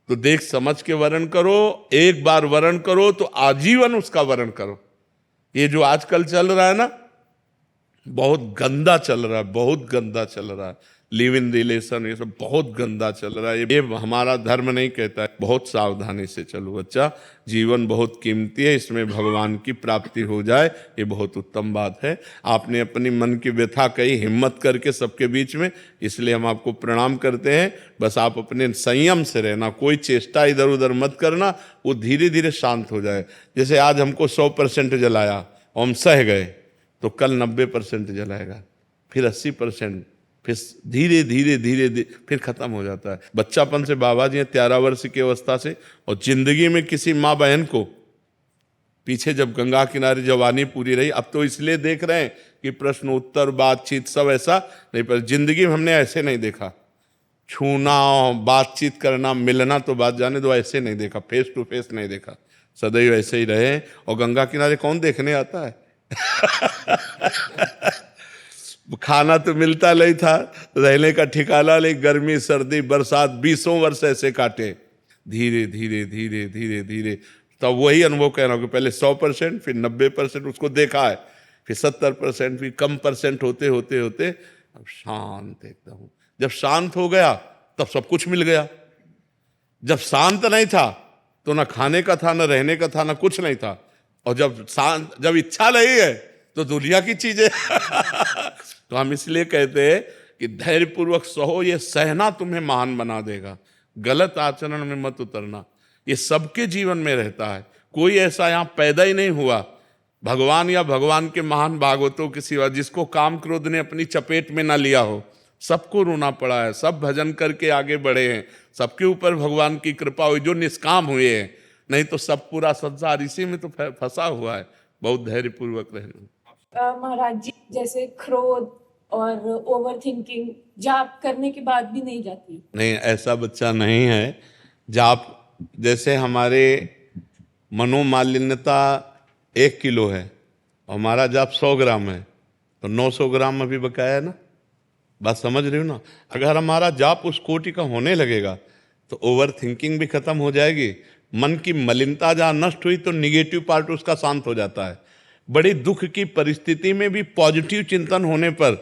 Speaker 1: तो देख समझ के वर्ण करो, एक बार वर्ण करो तो आजीवन उसका वर्ण करो। ये जो आजकल चल रहा है ना, बहुत गंदा चल रहा है, बहुत गंदा चल रहा है। लिव इन रिलेशन, ये सब बहुत गंदा चल रहा है। ये हमारा धर्म नहीं कहता है। बहुत सावधानी से चलो बच्चा, जीवन बहुत कीमती है, इसमें भगवान की प्राप्ति हो जाए, ये बहुत उत्तम बात है। आपने अपनी मन की व्यथा कही हिम्मत करके सबके बीच में, इसलिए हम आपको प्रणाम करते हैं। बस आप अपने संयम से रहना, कोई चेष्टा इधर उधर मत करना, वो धीरे धीरे शांत हो जाए। जैसे आज हमको 100% जलाया, हम सह गए, तो कल 90% जलाएगा, फिर 80%, फिर धीरे धीरे धीरे धीरे फिर खत्म हो जाता है। बच्चापन से बाबा जी 13 वर्ष की अवस्था से, और जिंदगी में किसी माँ बहन को पीछे जब गंगा किनारे जवानी पूरी रही, अब तो इसलिए देख रहे हैं कि प्रश्न उत्तर बातचीत सब ऐसा नहीं, पर जिंदगी में हमने ऐसे नहीं देखा। छूना, बातचीत करना, मिलना तो बात जाने दो, ऐसे नहीं देखा, फेस टू फेस नहीं देखा, सदैव ऐसे ही रहे। और गंगा किनारे कौन देखने आता है? खाना तो मिलता नहीं था, रहने का ठिकाना नहीं, गर्मी सर्दी बरसात 20 वर्ष ऐसे काटे, धीरे धीरे धीरे धीरे धीरे। तब वही अनुभव कह रहा हूँ कि पहले 100%, फिर 90% उसको देखा है, फिर 70%, फिर कम परसेंट होते होते होते अब शांत एकदम। जब शांत हो गया तब सब कुछ मिल गया। जब शांत नहीं था तो ना खाने का था, ना रहने का था, ना कुछ नहीं था। और जब इच्छा नहीं है तो दुनिया की चीजें तो हम इसलिए कहते हैं कि धैर्यपूर्वक सहो, ये सहना तुम्हें महान बना देगा। गलत आचरण में मत उतरना, ये सबके जीवन में रहता है। कोई ऐसा यहाँ पैदा ही नहीं हुआ भगवान या भगवान के महान भागवतों के सिवा जिसको काम क्रोध ने अपनी चपेट में ना लिया हो। सबको रोना पड़ा है, सब भजन करके आगे बढ़े हैं, सबके ऊपर भगवान की कृपा हुई जो निष्काम हुए हैं। नहीं तो सब पूरा संसार इसी में तो फंसा हुआ है। बहुत धैर्यपूर्वक रहना।
Speaker 5: महाराज जी, जैसे क्रोध और ओवर थिंकिंग जाप करने के बाद भी नहीं जाती?
Speaker 1: नहीं, ऐसा बच्चा नहीं है। जाप जैसे हमारे मनोमालिन्यता 1 किलो है, हमारा जाप 100 ग्राम है, तो 900 ग्राम अभी बकाया है ना। बात समझ रही हो ना? अगर हमारा जाप उस कोटि का होने लगेगा तो ओवर थिंकिंग भी खत्म हो जाएगी। मन की मलिनता जहाँ नष्ट हुई तो निगेटिव पार्ट उसका शांत हो जाता है। बड़ी दुख की परिस्थिति में भी पॉजिटिव चिंतन होने पर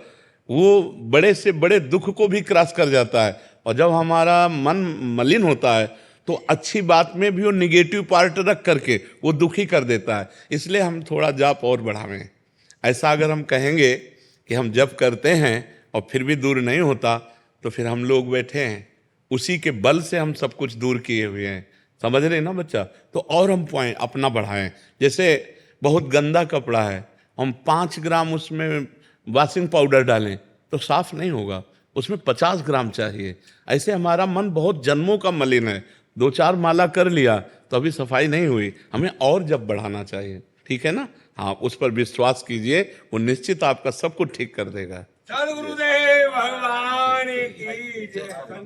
Speaker 1: वो बड़े से बड़े दुख को भी क्रॉस कर जाता है। और जब हमारा मन मलिन होता है तो अच्छी बात में भी वो निगेटिव पार्ट रख करके वो दुखी कर देता है। इसलिए हम थोड़ा जाप और बढ़ावें। ऐसा अगर हम कहेंगे कि हम जप करते हैं और फिर भी दूर नहीं होता, तो फिर हम लोग बैठे हैं, उसी के बल से हम सब कुछ दूर किए हुए हैं। समझ रहे ना बच्चा? तो और हम पॉइंट अपना बढ़ाएं। जैसे बहुत गंदा कपड़ा है, हम 5 ग्राम उसमें वॉशिंग पाउडर डालें तो साफ नहीं होगा, उसमें 50 ग्राम चाहिए। ऐसे हमारा मन बहुत जन्मों का मलिन है, 2-4 माला कर लिया तो अभी सफाई नहीं हुई, हमें और जब बढ़ाना चाहिए। ठीक है ना? हाँ, उस पर विश्वास कीजिए, वो निश्चित आपका सब कुछ ठीक कर देगा।
Speaker 6: सद्गुरुदेव भगवान की जय।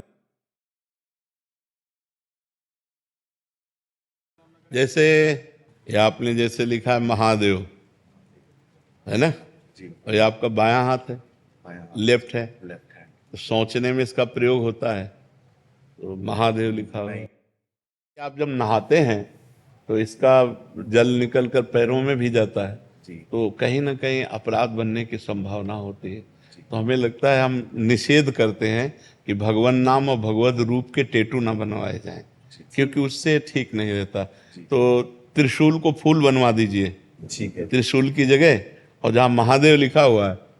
Speaker 1: जैसे ये आपने जैसे लिखा है महादेव, है ना? और ये आपका बायां हाथ है, लेफ्ट है, तो सोचने में इसका प्रयोग होता है तो महादेव लिखा हुआ है। आप जब नहाते हैं तो इसका जल निकल कर पैरों में भी जाता है, तो कहीं ना कहीं अपराध बनने की संभावना होती है। तो हमें लगता है, हम निषेध करते हैं कि भगवान नाम और भगवत रूप के टैटू ना बनवाए जाएं, क्योंकि उससे ठीक नहीं रहता। तो त्रिशूल को फूल बनवा दीजिए, ठीक है, त्रिशूल की जगह, और जहाँ महादेव लिखा हुआ है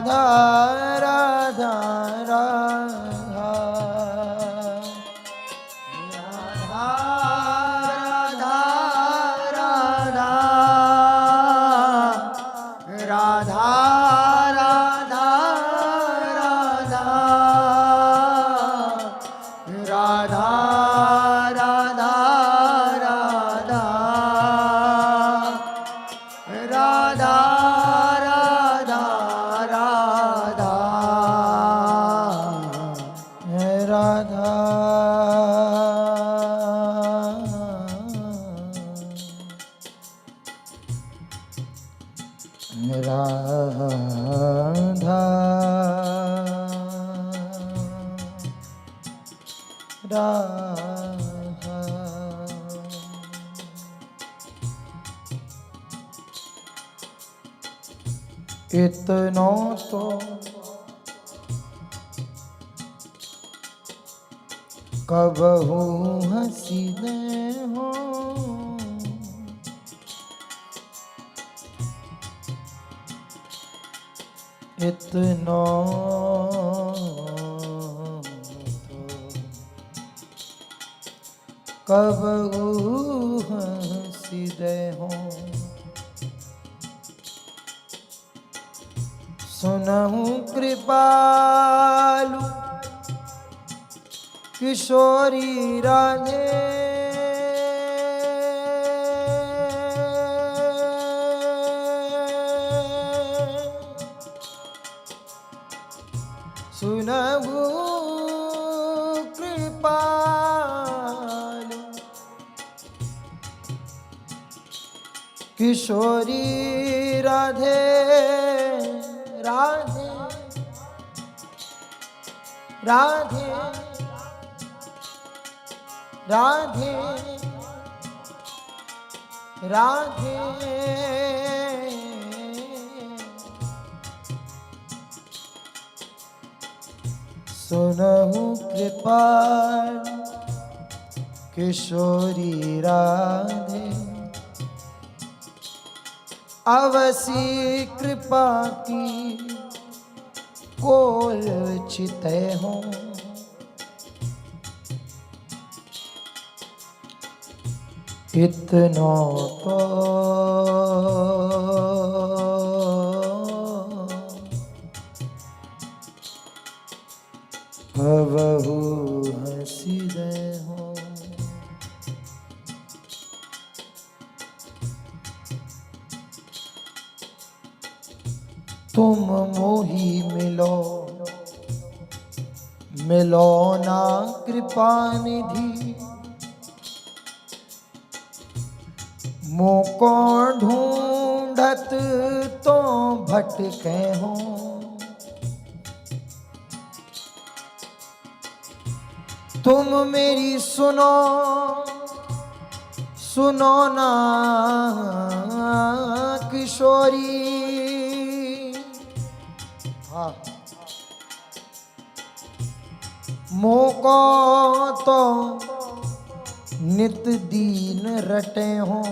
Speaker 7: राधा राधा राधा राधा राधा राधा राधा राधा राधा राधा राधा राधा राधा राधा राधा इतना तो कबहू हसीने हो इतना कबहू हसीने हो सुनहु कृपालु किशोरी राधे सुनहु कृपालु किशोरी राधे राधे राधे राधे राधे सुनहु कृपाल किशोरी राधे अवसी कृपा की कोल चिते हो इतना तो कबहू हसीदे हो तुम मोही मिलो मिलो ना कृपा निधि मोको ढूंढत तो भटके हो तुम मेरी सुनो सुनो ना किशोरी हाँ मोको तो नित दीन रटे हो